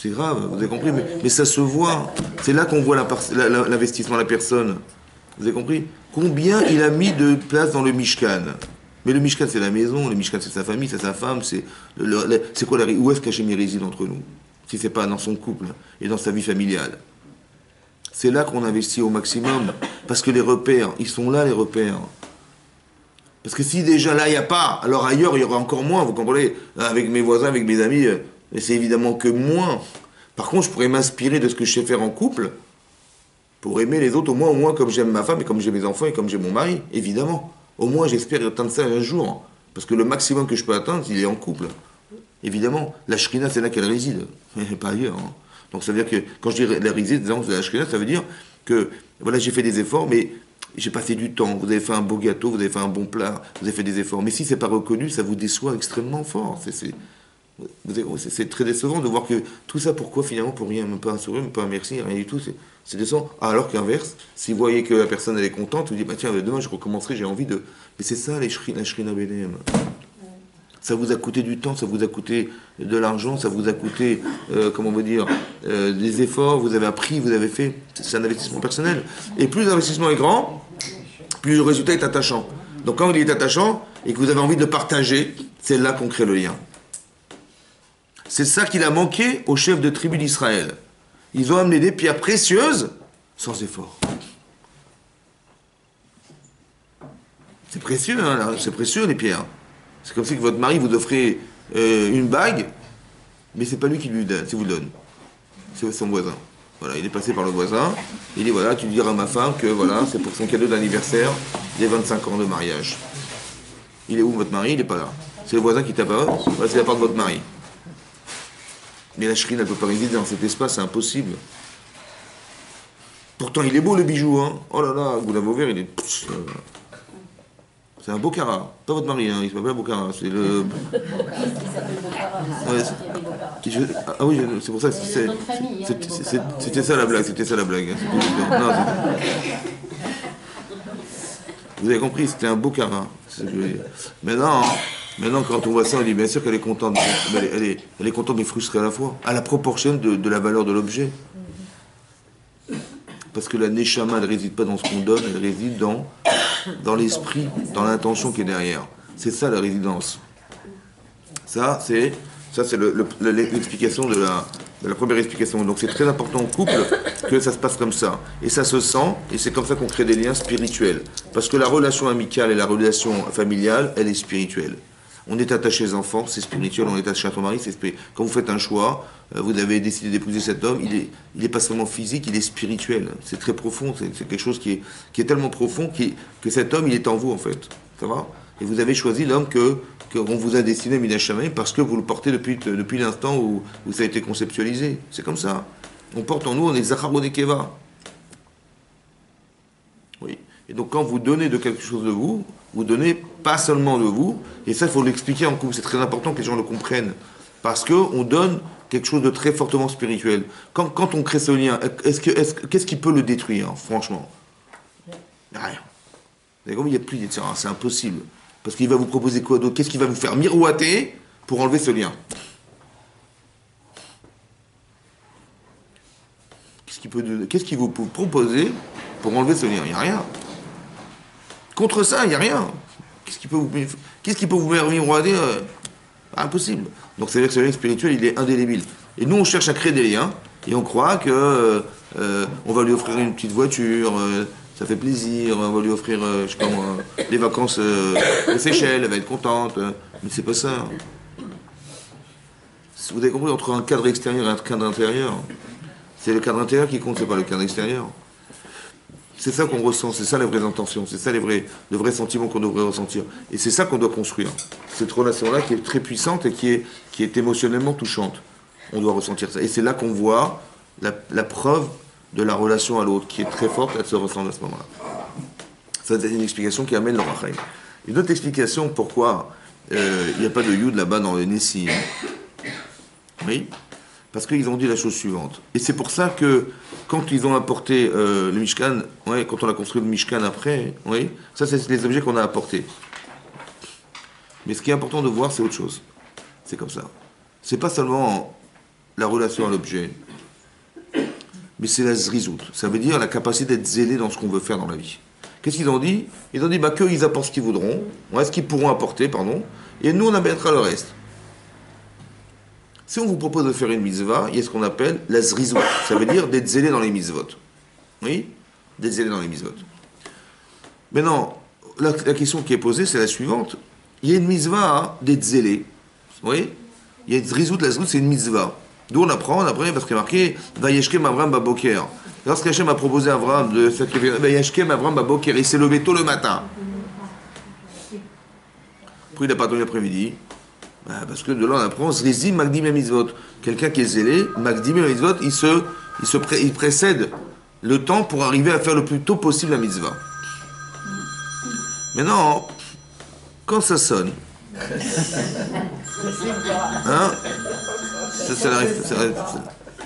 C'est grave, vous avez compris, mais ça se voit. C'est là qu'on voit l'investissement de la personne. Vous avez compris? Combien il a mis de place dans le Mishkan? Mais le Mishkan, c'est la maison, le Mishkan, c'est sa famille, c'est sa femme, c'est quoi où est-ce qu'Hachem réside entre nous? Si c'est pas dans son couple et dans sa vie familiale. C'est là qu'on investit au maximum, parce que les repères, ils sont là, les repères. Parce que si déjà là, il n'y a pas, alors ailleurs, il y aura encore moins, vous comprenez? Avec mes voisins, avec mes amis, c'est évidemment que moins. Par contre, je pourrais m'inspirer de ce que je sais faire en couple, pour aimer les autres, au moins comme j'aime ma femme, et comme j'aime mes enfants, et comme j'aime mon mari, évidemment. Au moins, j'espère atteindre ça un jour. Parce que le maximum que je peux atteindre, il est en couple. Évidemment, la Shrina, c'est là qu'elle réside, mais pas ailleurs. Hein. Donc ça veut dire que, quand je dis la résidence de la Shrina, ça veut dire que, voilà, j'ai fait des efforts, mais j'ai passé du temps. Vous avez fait un beau gâteau, vous avez fait un bon plat, vous avez fait des efforts. Mais si c'est pas reconnu, ça vous déçoit extrêmement fort. C'est très décevant de voir que tout ça, pourquoi finalement, pour rien, même pas un sourire, même pas un merci, rien du tout, c'est décevant. Alors qu'inverse, si vous voyez que la personne elle est contente, vous dites, bah tiens, demain je recommencerai, j'ai envie de... Mais c'est ça la Shrina B'Enem. Ça vous a coûté du temps, ça vous a coûté de l'argent, ça vous a coûté, comment on veut dire, des efforts, vous avez appris, vous avez fait. C'est un investissement personnel. Et plus l'investissement est grand, plus le résultat est attachant. Donc quand il est attachant et que vous avez envie de le partager, c'est là qu'on crée le lien. C'est ça qu'il a manqué aux chefs de tribu d'Israël. Ils ont amené des pierres précieuses sans effort. C'est précieux, hein, là. C'est précieux les pierres. C'est comme si que votre mari vous offrait une bague, mais c'est pas lui qui vous le donne. C'est son voisin. Voilà, il est passé par le voisin. Il dit voilà, tu diras à ma femme que voilà, c'est pour son cadeau d'anniversaire des 25 ans de mariage. Il est où votre mari? Il n'est pas là. C'est le voisin qui t'a pas. Voilà, c'est la part de votre mari. Mais la Shrina ne peut pas résider dans cet espace, c'est impossible. Pourtant, il est beau le bijou, hein. Oh là là, Gouda Vauvert, il est... C'est un Bocara. Pas votre mari, hein. Il s'appelle Bocara. C'est le... Ouais, ah oui, c'est pour ça que c'était ça la blague. C'était ça la blague. Non, vous avez compris, c'était un Bocara. Maintenant, quand on voit ça, on dit bien sûr qu'elle est contente. Elle est contente mais frustrée à la fois. À la proportion de la valeur de l'objet. Parce que la Neshama, elle ne réside pas dans ce qu'on donne, elle réside dans l'esprit, dans l'intention qui est derrière. C'est ça la résidence. Ça, c'est l'explication de la première explication. Donc c'est très important au couple que ça se passe comme ça. Et ça se sent, et c'est comme ça qu'on crée des liens spirituels. Parce que la relation amicale et la relation familiale, elle est spirituelle. On est attaché aux enfants, c'est spirituel. On est attaché à ton mari, c'est spirituel. Quand vous faites un choix, vous avez décidé d'épouser cet homme, il est pas seulement physique, il est spirituel. C'est très profond, c'est quelque chose qui est tellement profond que cet homme, il est en vous, en fait. Ça va? Et vous avez choisi l'homme qu'on vous a destiné, Minashamay, parce que vous le portez depuis l'instant où ça a été conceptualisé. C'est comme ça. On porte en nous, on est Zachar Bonekeva. Oui. Et donc quand vous donnez de quelque chose de vous, vous donnez pas seulement de vous, et ça il faut l'expliquer en couple, c'est très important que les gens le comprennent, parce qu'on donne quelque chose de très fortement spirituel. Quand on crée ce lien, qu'est-ce qui peut le détruire, franchement? Rien. Il n'y a plus, c'est impossible. Parce qu'il va vous proposer quoi d'autre? Qu'est-ce qui va vous faire miroiter pour enlever ce lien? Qu'est-ce qu'il vous peut proposer pour enlever ce lien? Il n'y a rien. Contre ça, il n'y a rien. Qu'est-ce qui peut vous faire miroiter? Impossible. Donc c'est-à-dire que ce lien spirituel, il est indélébile. Et nous, on cherche à créer des liens, et on croit que on va lui offrir une petite voiture, ça fait plaisir, on va lui offrir, je sais pas moi, des vacances aux Seychelles, elle va être contente. Mais c'est pas ça. Vous avez compris, entre un cadre extérieur et un cadre intérieur, c'est le cadre intérieur qui compte, c'est pas le cadre extérieur. C'est ça qu'on ressent, c'est ça les vraies intentions, c'est ça le vrai sentiment qu'on devrait ressentir. Et c'est ça qu'on doit construire. Cette relation-là qui est très puissante et qui est émotionnellement touchante. On doit ressentir ça. Et c'est là qu'on voit la preuve de la relation à l'autre, qui est très forte, elle se ressent à ce moment-là. Ça, c'est une explication qui amène le Rachaim. Une autre explication pourquoi il n'y a pas de Yud là-bas dans le Nessi. Oui, parce qu'ils ont dit la chose suivante. Et c'est pour ça que quand ils ont apporté le Mishkan, ouais, quand on a construit le Mishkan après, oui, ça c'est les objets qu'on a apportés. Mais ce qui est important de voir, c'est autre chose. C'est comme ça. C'est pas seulement la relation à l'objet, mais c'est la zrizout. Ça veut dire la capacité d'être zélé dans ce qu'on veut faire dans la vie. Qu'est-ce qu'ils ont dit? Ils ont dit qu'eux, ils apportent ce qu'ils voudront, ce qu'ils pourront apporter, pardon, et nous, on amènera le reste. Si on vous propose de faire une mitzvah, il y a ce qu'on appelle la zrizout. Ça veut dire d'être zélé dans les mitzvot. Oui? D'être zélé dans les mitzvot. Maintenant, la question qui est posée, c'est la suivante. Il y a une mitzvah d'être zélé. Oui? Il y a une zrizout, la zrizout, c'est une mitzvah. D'où on apprend, parce qu'il est marqué Vayeshkem Avram Baboker. Lorsqu'Hachem a proposé à Avram de sacrifier, Vayeshkem Avram Baboker, il s'est levé tôt le matin. Pourquoi il n'a pas attendu l'après-midi? Parce que de là on apprend Zrizi Magdim Mitzvot. Quelqu'un qui est zélé, Magdim Mitzvot, il précède le temps pour arriver à faire le plus tôt possible la mitzvah. Maintenant, quand ça sonne, hein? Ça, c'est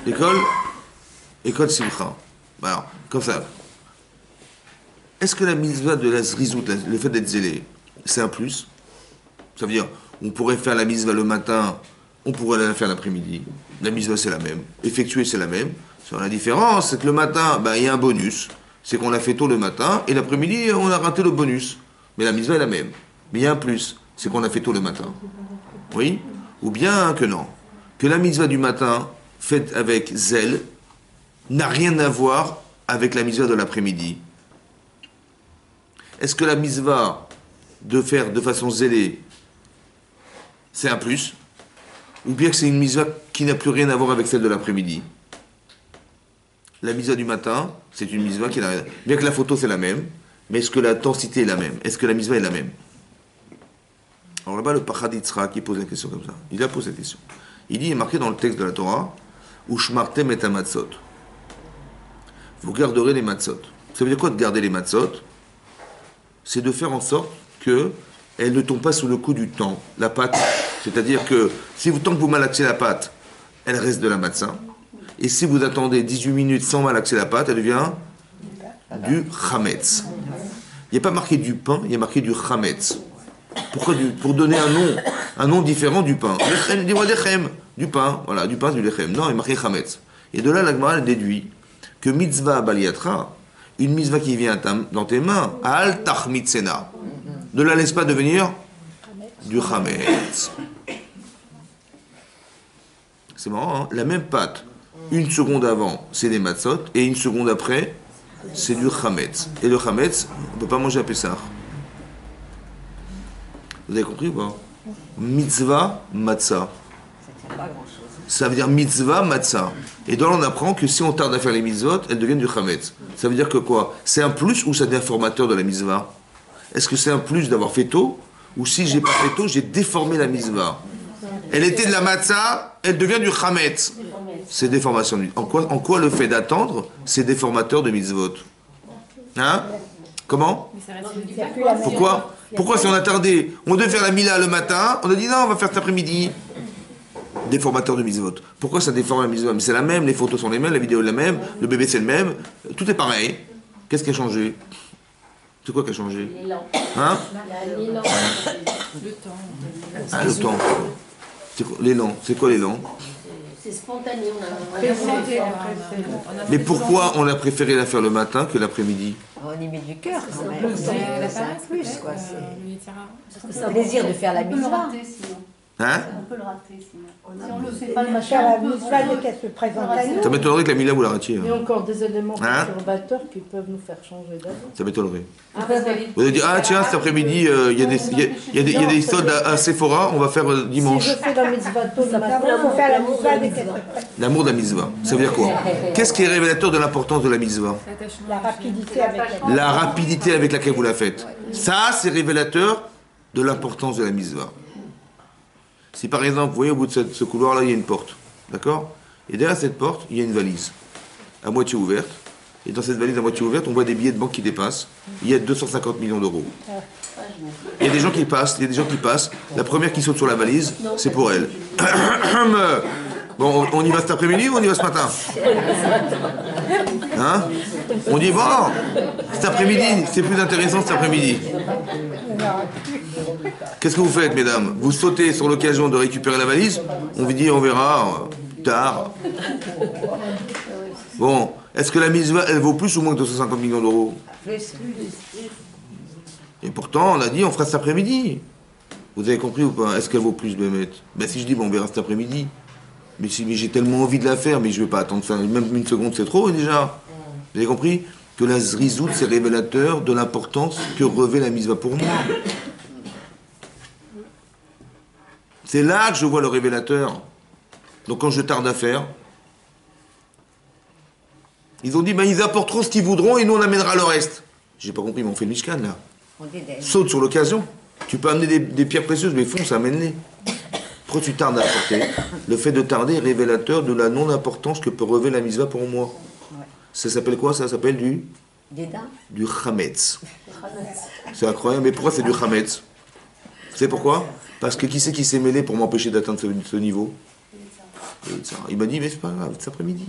l'école Simcha. Alors, comme ça. Est-ce que la mitzvah de la zrizout, le fait d'être zélé, c'est un plus? Ça veut dire, on pourrait faire la mitzvah le matin, on pourrait la faire l'après-midi. La mitzvah, c'est la même. Effectuer, c'est la même. La différence, c'est que le matin, il y a un bonus. C'est qu'on l'a fait tôt le matin, et l'après-midi, on a raté le bonus. Mais la mitzvah est la même. Mais il y a un plus, c'est qu'on a fait tôt le matin. Oui? Ou bien que non. Que la mitzvah du matin, faite avec zèle, n'a rien à voir avec la mitzvah de l'après-midi. Est-ce que la mitzvah de faire de façon zélée, c'est un plus? Ou bien que c'est une mitzvah qui n'a plus rien à voir avec celle de l'après-midi? La mitzvah du matin, c'est une mitzvah qui n'a rien. Bien que la photo c'est la même, mais est-ce que l'intensité est la même? Est-ce que la mitzvah est la même? Alors là-bas, le Pachad Yitzhak qui pose une question comme ça. Il a posé cette question. Il dit, il est marqué dans le texte de la Torah, Ushmartem et amatzot. Vous garderez les matzot. Ça veut dire quoi de garder les matzot? C'est de faire en sorte que elles ne tombent pas sous le coup du temps. La pâte, c'est-à-dire que si vous tant que vous malaxez la pâte, elle reste de la matzah. Et si vous attendez 18 minutes sans malaxer la pâte, elle devient du chametz. Il n'y a pas marqué du pain, il y a marqué du chametz. Pourquoi pour donner un nom différent du pain. Lechem, du pain, voilà, du pain, du lechem. Non, il est marqué chametz. Et de là, la Gemara déduit que mitzvah baliatra, une mitzvah qui vient dans tes mains, al tachmitzena, ne la laisse pas devenir du chametz. C'est marrant, hein? La même pâte, une seconde avant, c'est des matzot, et une seconde après, c'est du chametz. Et le chametz, on ne peut pas manger à Pessah. Vous avez compris ou pas? Mitzvah, matzah. Ça veut dire mitzvah, matzah. Et donc on apprend que si on tarde à faire les mitzvot, elles deviennent du chametz. Ça veut dire que quoi? C'est un plus ou ça devient formateur de la mitzvah? Est-ce que c'est un plus d'avoir fait tôt? Ou si j'ai pas fait tôt, j'ai déformé la mitzvah? Elle était de la matzah, elle devient du chametz. C'est déformation. En quoi le fait d'attendre, c'est déformateur de mitzvot? Hein? Comment? Pourquoi si on a tardé, on devait faire la mila le matin, on a dit non, on va faire cet après-midi. Déformateur de mitzvot. Pourquoi ça déforme la mitzvot? Mais c'est la même, les photos sont les mêmes, la vidéo est la même, le bébé c'est le même, tout est pareil. Qu'est-ce qui a changé? C'est quoi qui a changé?
L'élan.
Hein?
L'élan.
Le temps.
Ah, le temps. L'élan. C'est quoi l'élan?
C'est spontané.
Mais pourquoi on a préféré la faire le matin que l'après-midi?
On y met du cœur quand même.
C'est
un plus, quoi. C'est le
plaisir
de faire la mitzvah.
Hein?
On peut le rater sinon. Si on
le
le fait pas le
matin,
matin,
la
on peut
mitzvah
se
dès qu'elle se présente à nous.
Ça m'étonnerait que la mila vous la ratiez.
Il y a encore des éléments
Hein?
perturbateurs qui peuvent nous faire changer d'avis.
Ça m'étonnerait.
parce qu'elle est-
Vous allez dire, ah tiens, cet après-midi, il y a des soldes à Sephora, on va faire dimanche.
Si je fais la mitzvah tôt le matin,
Il faut faire la mitzvah dès qu'elle se présente.
L'amour de la mitzvah. Ça veut dire quoi? Qu'est-ce qui est révélateur de l'importance de la mitzvah?
La rapidité avec elle.
La rapidité avec laquelle vous la faites. Ça, c'est révélateur de l'importance de la mitzvah. Si par exemple, vous voyez au bout de ce couloir-là, il y a une porte. D'accord? Et derrière cette porte, il y a une valise à moitié ouverte. Et dans cette valise à moitié ouverte, on voit des billets de banque qui dépassent. Il y a 250 millions d'euros. Il y a des gens qui passent, La première qui saute sur la valise, c'est pour elle. Bon, on y va cet après-midi ou on y va ce matin? Hein? On dit, bon, cet après-midi, c'est plus intéressant cet après-midi. Qu'est-ce que vous faites, mesdames? Vous sautez sur l'occasion de récupérer la valise? On vous dit, on verra. tard. Bon, est-ce que la mitzvah, elle vaut plus ou moins que 250 millions d'euros?
Plus.
Et pourtant, on a dit, on fera cet après-midi. Vous avez compris ou pas? Est-ce qu'elle vaut plus, Bémet? Ben si je dis, bon, on verra cet après-midi. Mais j'ai tellement envie de la faire, mais je ne vais pas attendre ça. Même une seconde, c'est trop déjà. Vous avez compris? Que la zrizout, c'est révélateur de l'importance que revêt la mitzvah pour moi. C'est là que je vois le révélateur. Donc quand je tarde à faire, ils ont dit, ben ils apporteront ce qu'ils voudront et nous on amènera le reste. J'ai pas compris, mais on fait le Mishkan là. Saute sur l'occasion. Tu peux amener des pierres précieuses, mais fonce, amène-les. Pourquoi tu tardes à apporter? Le fait de tarder est révélateur de la non-importance que peut revêtir la mitzvah pour moi.
Ouais.
Ça s'appelle quoi? Ça s'appelle du chametz. C'est incroyable, mais pourquoi c'est du chametz? Vous savez pourquoi? Parce que qui c'est qui s'est mêlé pour m'empêcher d'atteindre ce niveau? Il m'a dit, mais c'est pas grave, cet après-midi.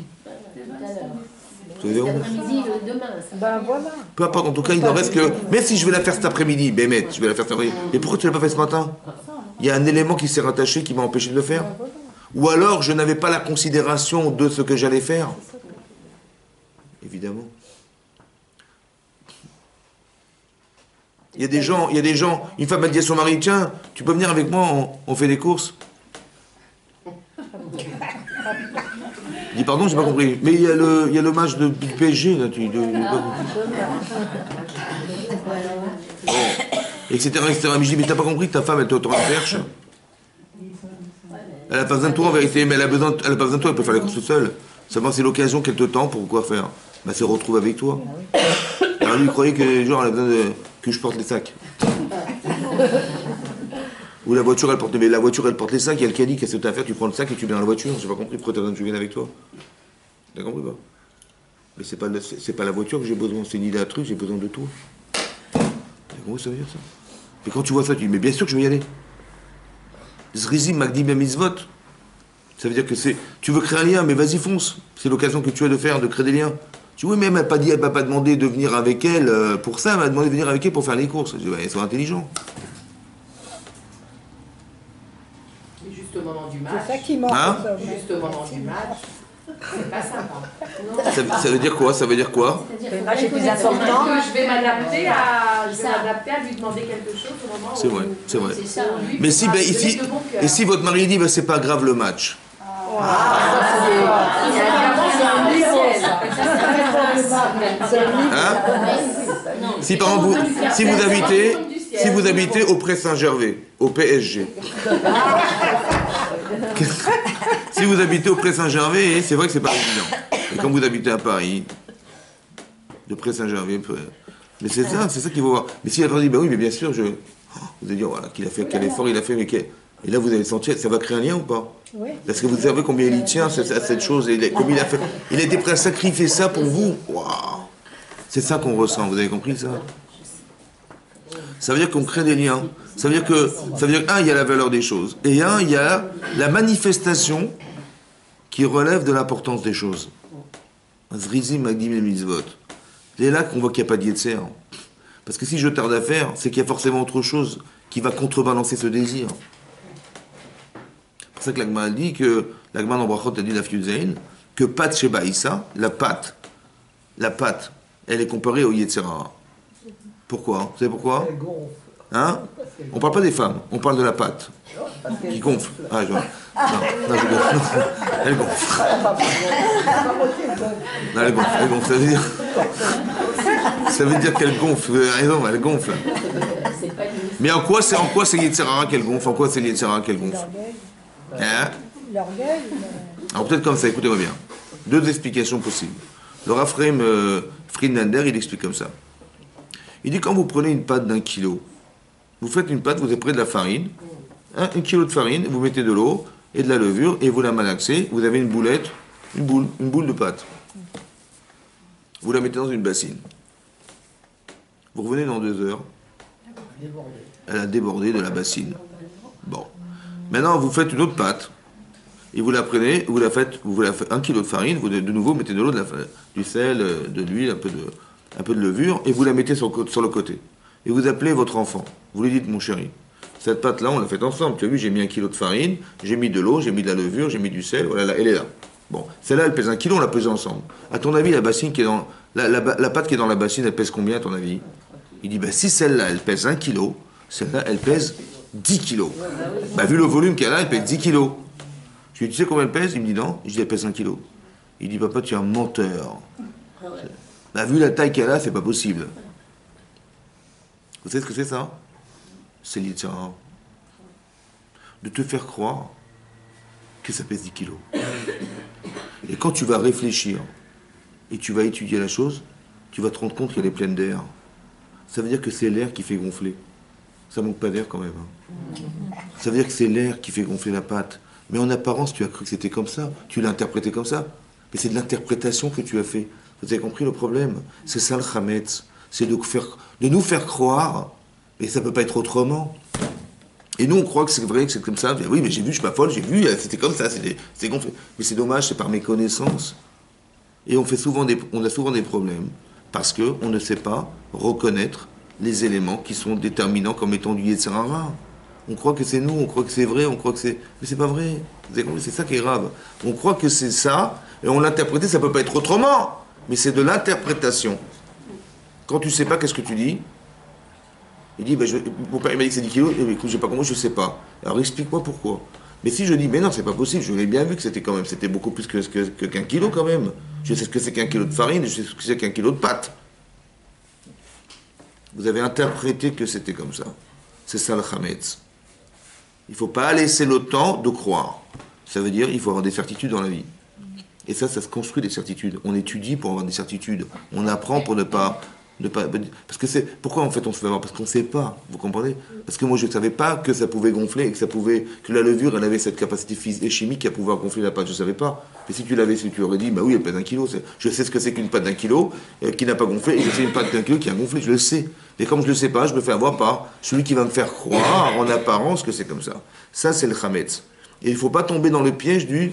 L'après-midi, demain.
Ben voilà.
Peu importe, en tout cas, il n'en reste que... Mais si je vais la faire cet après-midi, Bémet, je vais la faire cet après-midi. Mais pourquoi tu ne l'as pas fait ce matin? Il y a un élément qui s'est rattaché qui m'a empêché de le faire. Ou alors, je n'avais pas la considération de ce que j'allais faire. Évidemment. Il y a des gens, une femme a dit à son mari, tiens, tu peux venir avec moi, on fait des courses. Il dit, pardon, j'ai pas compris. Mais il y a le match du PSG, là, bon, etc., etc. Mais je dis, mais t'as pas compris que ta femme, elle te retourne à la perche? Elle a pas besoin de toi, en vérité, mais elle a pas besoin de toi, elle peut faire les courses toute seule. Seulement, c'est l'occasion qu'elle te tend pour quoi faire? Bah, c'est retrouver avec toi. Alors lui, il croyait que, genre, elle a besoin que je porte les sacs. Ou la voiture, elle porte... Mais la voiture, elle porte les sacs, il y a le caddie, qu'est-ce que t'as à faire? Tu prends le sac et tu viens dans la voiture. J'ai pas compris pourquoi t'as besoin que je vienne avec toi. T'as compris pas? Mais c'est pas la voiture que j'ai besoin, c'est ni d'un truc, j'ai besoin de toi. T'as compris ça veut dire ça? Et quand tu vois ça, tu dis, mais bien sûr que je vais y aller. Zrizim Magdi Mitzvot. Ça veut dire que c'est... Tu veux créer un lien, mais vas-y, fonce. C'est l'occasion que tu as de faire, de créer des liens. Tu vois, même elle m'a pas demandé de venir avec elle pour ça, elle m'a demandé de venir avec elle pour faire les courses. Je dis, ouais, ils sont intelligents.
Et juste au moment du match.
C'est ça qui manque.
Hein?
Juste au moment du match. C'est pas sympa.
Ça veut dire quoi? Ça veut dire quoi?
Le match est plus important.
Que je vais m'adapter à lui demander quelque chose au moment
C'est vrai,
où...
c'est vrai.
C'est ça.
Mais si, ben, ici, et si votre mari dit, ben, c'est pas grave le match. Hein? Si par exemple si vous habitez au Pré Saint-Gervais, au PSG. Si vous habitez au Pré Saint-Gervais, c'est vrai que c'est pas évident. Et quand vous habitez à Paris, de Pré Saint-Gervais, mais c'est ça qu'il faut voir. Mais si elle a dit, bah oui, mais bien sûr, vous allez dire, voilà, qu'il a fait, quel effort il a fait, mais quel... Et là, vous allez sentir, ça va créer un lien ou pas?
Oui.
Parce que vous savez combien il y tient à cette chose, et comme il a fait, il a été prêt à sacrifier ça pour vous. Waouh. C'est ça qu'on ressent, vous avez compris ça? Ça veut dire qu'on crée des liens. Ça veut dire que, il y a la valeur des choses. Et il y a la manifestation qui relève de l'importance des choses. Zrizim Magdim et Mitzvot. C'est là qu'on voit qu'il n'y a pas de Yetzer. Parce que si je tarde à faire, c'est qu'il y a forcément autre chose qui va contrebalancer ce désir. C'est pour ça que l'Agma a dit que, l'Agma dans Brachot a dit la Fiuzain, que Pat Sheba Issa, la pâte, elle est comparée au Yetzerara. Pourquoi? Vous savez pourquoi?
Elle gonfle.
Hein? On parle pas des femmes, on parle de la pâte qui gonfle. Ah, je vois. Non, je gonfle. Elle gonfle. Non, elle gonfle. Ça veut dire qu'elle gonfle. Vous avez raison, elle gonfle. Mais en quoi c'est Yetzerara qu'elle gonfle? En quoi c'est Yetzerara qu'elle gonfle? Hein?
L'orgueil.
Alors peut-être comme ça, écoutez-moi bien. Deux explications possibles. Le Raphaël Friedlander, il explique comme ça. Il dit quand vous prenez une pâte d'1 kilo, vous faites une pâte, vous avez pris de la farine, 1 kilo de farine, vous mettez de l'eau et de la levure et vous la malaxez, vous avez une boule de pâte. Vous la mettez dans une bassine. Vous revenez dans 2 heures. Elle a débordé de la bassine. Bon. Maintenant, vous faites une autre pâte. Et vous la prenez, vous la faites 1 kilo de farine, vous de nouveau mettez de l'eau, du sel, de l'huile, un peu de levure, et vous la mettez sur le côté. Et vous appelez votre enfant. Vous lui dites, mon chéri, Cette pâte-là, on l'a faite ensemble. Tu as vu, j'ai mis 1 kilo de farine, j'ai mis de l'eau, j'ai mis de la levure, j'ai mis du sel. Voilà, elle est là. Bon, celle-là, elle pèse 1 kilo, on l'a pesée ensemble. À ton avis, la bassine qui est dans la pâte qui est dans la bassine, elle pèse combien à ton avis? Il dit, bah, si celle-là, elle pèse 1 kilo, celle-là, elle pèse 10 kilos. Bah, vu le volume qu'elle a, elle pèse 10 kilos. Je lui dis, tu sais combien elle pèse? Il me dit non. Je dis, elle pèse 1 kilo. Il dit, papa, tu es un menteur. Bah, vu la taille qu'elle a, c'est pas possible. Vous savez ce que c'est ça? C'est l'Yitzhara. De te faire croire que ça pèse 10 kilos. Et quand tu vas réfléchir et tu vas étudier la chose, tu vas te rendre compte qu'elle est pleine d'air. Ça veut dire que c'est l'air qui fait gonfler. Ça manque pas d'air quand même. Hein. Ça veut dire que c'est l'air qui fait gonfler la pâte. Mais en apparence, tu as cru que c'était comme ça. Tu l'as interprété comme ça. Mais c'est de l'interprétation que tu as fait. Vous avez compris le problème? C'est ça le chametz. C'est de nous faire croire, mais ça ne peut pas être autrement. Et nous, on croit que c'est vrai, que c'est comme ça. Oui, mais j'ai vu, je suis pas folle, j'ai vu, c'était comme ça, c'est gonflé. Mais c'est dommage, c'est par méconnaissance. Et on a souvent des problèmes parce qu'on ne sait pas reconnaître les éléments qui sont déterminants comme étant du Yetzirah. On croit que c'est nous, on croit que c'est vrai, on croit que c'est... Mais c'est pas vrai. Vous avez compris? C'est ça qui est grave. On croit que c'est ça, et on l'interprète, ça peut pas être autrement. Mais c'est de l'interprétation. Quand tu sais pas, qu'est-ce que tu dis? Il dit, mon père il m'a dit que c'est 10 kilos, et écoute, j'ai pas compris, je sais pas. Alors explique-moi pourquoi. Mais si je dis, mais non, c'est pas possible, je l'ai bien vu que c'était beaucoup plus qu'un kilo quand même. Je sais ce que c'est qu'un kilo de farine, je sais ce que c'est qu'un kilo de pâte. Vous avez interprété que c'était comme ça. C'est ça le chametz. Il ne faut pas laisser le temps de croire. Ça veut dire qu'il faut avoir des certitudes dans la vie. Et ça se construit des certitudes. On étudie pour avoir des certitudes. On apprend pour ne pas parce que c'est... Pourquoi en fait on se fait avoir? Parce qu'on ne sait pas, vous comprenez? Parce que moi je ne savais pas que ça pouvait gonfler et que la levure elle avait cette capacité physique et chimique à pouvoir gonfler la pâte. Je ne savais pas. Et si tu l'avais su, tu aurais dit, bah oui, elle pèse 1 kilo. Je sais ce que c'est qu'une pâte d'1 kilo qui n'a pas gonflé et je sais une pâte d'1 kilo qui a gonflé, je le sais. Et comme je ne le sais pas, je me fais avoir par celui qui va me faire croire en apparence que c'est comme ça. Ça c'est le chametz. Et il ne faut pas tomber dans le piège du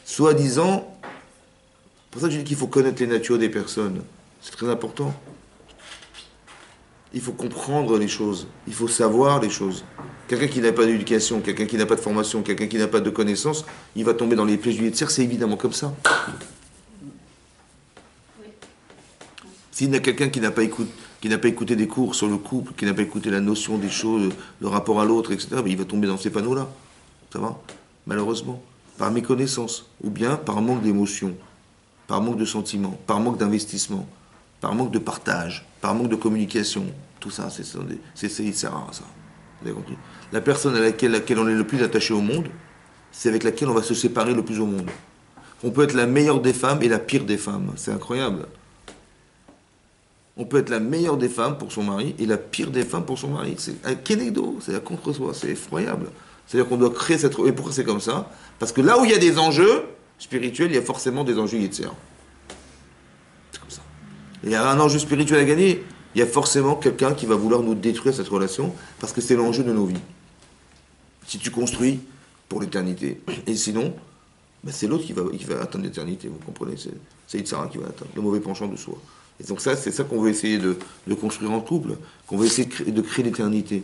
soi-disant... C'est pour ça que je dis qu'il faut connaître les natures des personnes. C'est très important. Il faut comprendre les choses, il faut savoir les choses. Quelqu'un qui n'a pas d'éducation, quelqu'un qui n'a pas de formation, quelqu'un qui n'a pas de connaissances, il va tomber dans les pièges du Yetzer, c'est évidemment comme ça. S'il y a quelqu'un qui n'a pas écouté des cours sur le couple, qui n'a pas écouté la notion des choses, le rapport à l'autre, etc., il va tomber dans ces panneaux-là. Ça va? Malheureusement. Par méconnaissance, ou bien par manque d'émotion, par manque de sentiments, par manque d'investissement, par manque de partage, par manque de communication. Tout ça, c'est Yitzhara, ça. Vous avez compris? La personne à laquelle on est le plus attaché au monde, c'est avec laquelle on va se séparer le plus au monde. On peut être la meilleure des femmes et la pire des femmes. C'est incroyable. On peut être la meilleure des femmes pour son mari et la pire des femmes pour son mari. C'est un kénédo, c'est un contre-soi, c'est effroyable. C'est-à-dire qu'on doit créer cette... Et pourquoi c'est comme ça? Parce que là où il y a des enjeux spirituels, il y a forcément des enjeux Yitzhara. Il y a un enjeu spirituel à gagner, il y a forcément quelqu'un qui va vouloir nous détruire cette relation, parce que c'est l'enjeu de nos vies. Si tu construis pour l'éternité, et sinon, ben c'est l'autre qui va atteindre l'éternité, vous comprenez? C'est Yitzhara qui va atteindre, le mauvais penchant de soi. Et donc ça, c'est ça qu'on veut essayer de construire en couple, qu'on veut essayer de créer l'éternité.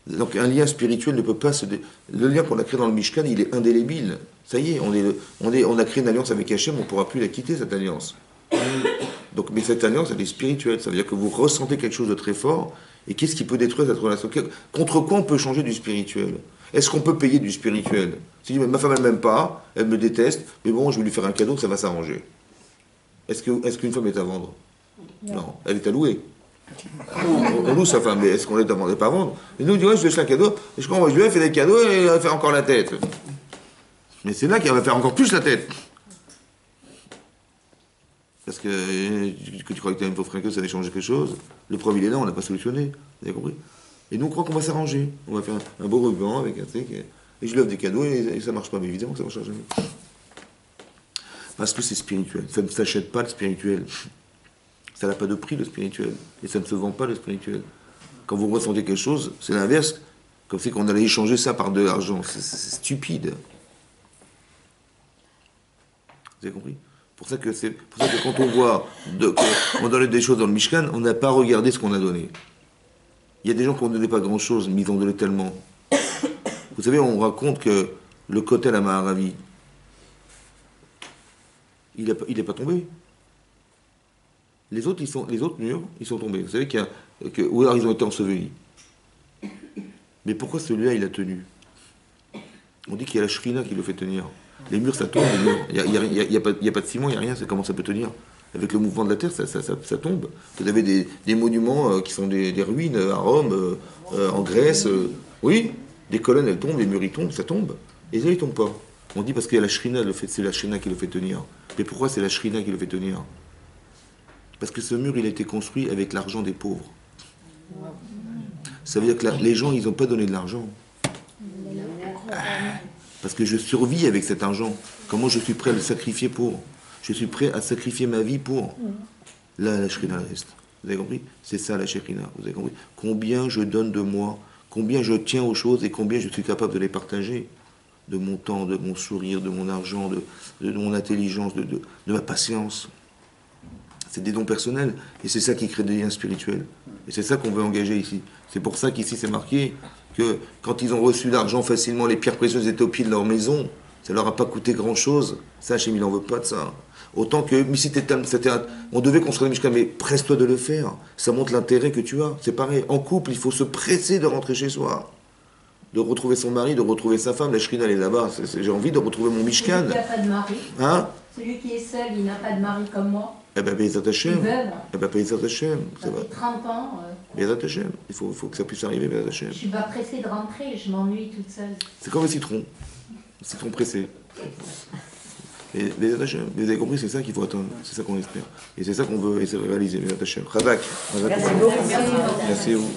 Donc un lien spirituel ne peut pas se... Le lien qu'on a créé dans le Mishkan, il est indélébile. Ça y est, on a créé une alliance avec Hachem, on ne pourra plus la quitter, cette alliance. Donc, mais cette alliance, elle est spirituelle. Ça veut dire que vous ressentez quelque chose de très fort. Et qu'est-ce qui peut détruire cette relation? Contre quoi on peut changer du spirituel? Est-ce qu'on peut payer du spirituel? Si ma femme, elle m'aime pas, elle me déteste, mais bon, je vais lui faire un cadeau, ça va s'arranger. Est-ce qu'une femme est à vendre? Non, elle est à louer. On loue sa femme, mais est-ce qu'on est à vendre? Elle n'est pas à vendre. Et nous, on dit, ouais, je lui fais un cadeau, et je crois, je lui ai fait des cadeaux, et elle va faire encore la tête. Mais c'est là qu'elle va faire encore plus la tête. Parce que tu crois que tu as une pauvre fringueuse, ça allait changer quelque chose. Le problème, il est là, on n'a pas solutionné. Vous avez compris? Et nous, on croit qu'on va s'arranger. On va faire un beau ruban avec un truc. Et je lui offre des cadeaux et ça ne marche pas. Mais évidemment que ça ne marchera jamais. Parce que c'est spirituel. Ça ne s'achète pas le spirituel. Ça n'a pas de prix, le spirituel. Et ça ne se vend pas, le spirituel. Quand vous ressentez quelque chose, c'est l'inverse. Comme si on allait échanger ça par de l'argent. C'est stupide. Vous avez compris? C'est pour ça que quand on voit qu'on donne des choses dans le Mishkan, on n'a pas regardé ce qu'on a donné. Il y a des gens qui n'ont donné pas grand-chose, mais ils ont donné tellement. Vous savez, on raconte que le Kotel à Maharavi, il est pas tombé. Les autres murs, ils sont tombés. Vous savez ou alors ils ont été ensevelis. Mais pourquoi celui-là, il a tenu? On dit qu'il y a la Shrina qui le fait tenir. Les murs, ça tombe, les murs. Il n'y a pas de ciment, il n'y a rien. Comment ça peut tenir? Avec le mouvement de la terre, ça tombe. Vous avez des monuments qui sont des ruines à Rome, en Grèce. Oui, des colonnes, elles tombent, les murs, ils tombent, ça tombe. Et là, ils ne tombent pas. On dit parce que la Shrina, c'est la Shrina qui le fait tenir. Mais pourquoi c'est la Shrina qui le fait tenir? Parce que ce mur, il a été construit avec l'argent des pauvres. Ça veut dire que les gens, ils n'ont pas donné de l'argent. Parce que je survis avec cet argent. Comment je suis prêt à le sacrifier pour? Je suis prêt à sacrifier ma vie pour. Là, la Shrina reste. Vous avez compris? C'est ça la Shrina. Vous avez compris? Combien je donne de moi, combien je tiens aux choses et combien je suis capable de les partager. De mon temps, de mon sourire, de mon argent, de mon intelligence, de ma patience. C'est des dons personnels. Et c'est ça qui crée des liens spirituels. Et c'est ça qu'on veut engager ici. C'est pour ça qu'ici c'est marqué que quand ils ont reçu l'argent facilement, les pierres précieuses étaient au pied de leur maison. Ça leur a pas coûté grand-chose. Ça, Hachem, il n'en veut pas de ça. Autant que, mais si on devait construire le Mishkan, mais presse-toi de le faire. Ça montre l'intérêt que tu as. C'est pareil. En couple, il faut se presser de rentrer chez soi. De retrouver son mari, de retrouver sa femme. La Shrina, elle est là-bas. J'ai envie de retrouver mon Mishkan.
Celui qui n'a pas de mari.
Hein?
Celui qui est seul, il n'a pas de mari comme moi.
Eh bien, Bézat Hachem. Eh bien, Bézat Hachem.
Ça fait 30 ans.
Bézat Hachem. Il faut que ça puisse arriver, Bézat Hachem.
Je suis pas pressée de rentrer, je m'ennuie toute seule.
C'est comme le citron. Le citron pressé. Et Bézat Hachem. Vous avez compris, c'est ça qu'il faut atteindre. C'est ça qu'on espère. Et c'est ça qu'on veut essayer de réaliser, Bézat Hachem. Chazak.
Merci beaucoup.
Merci à vous.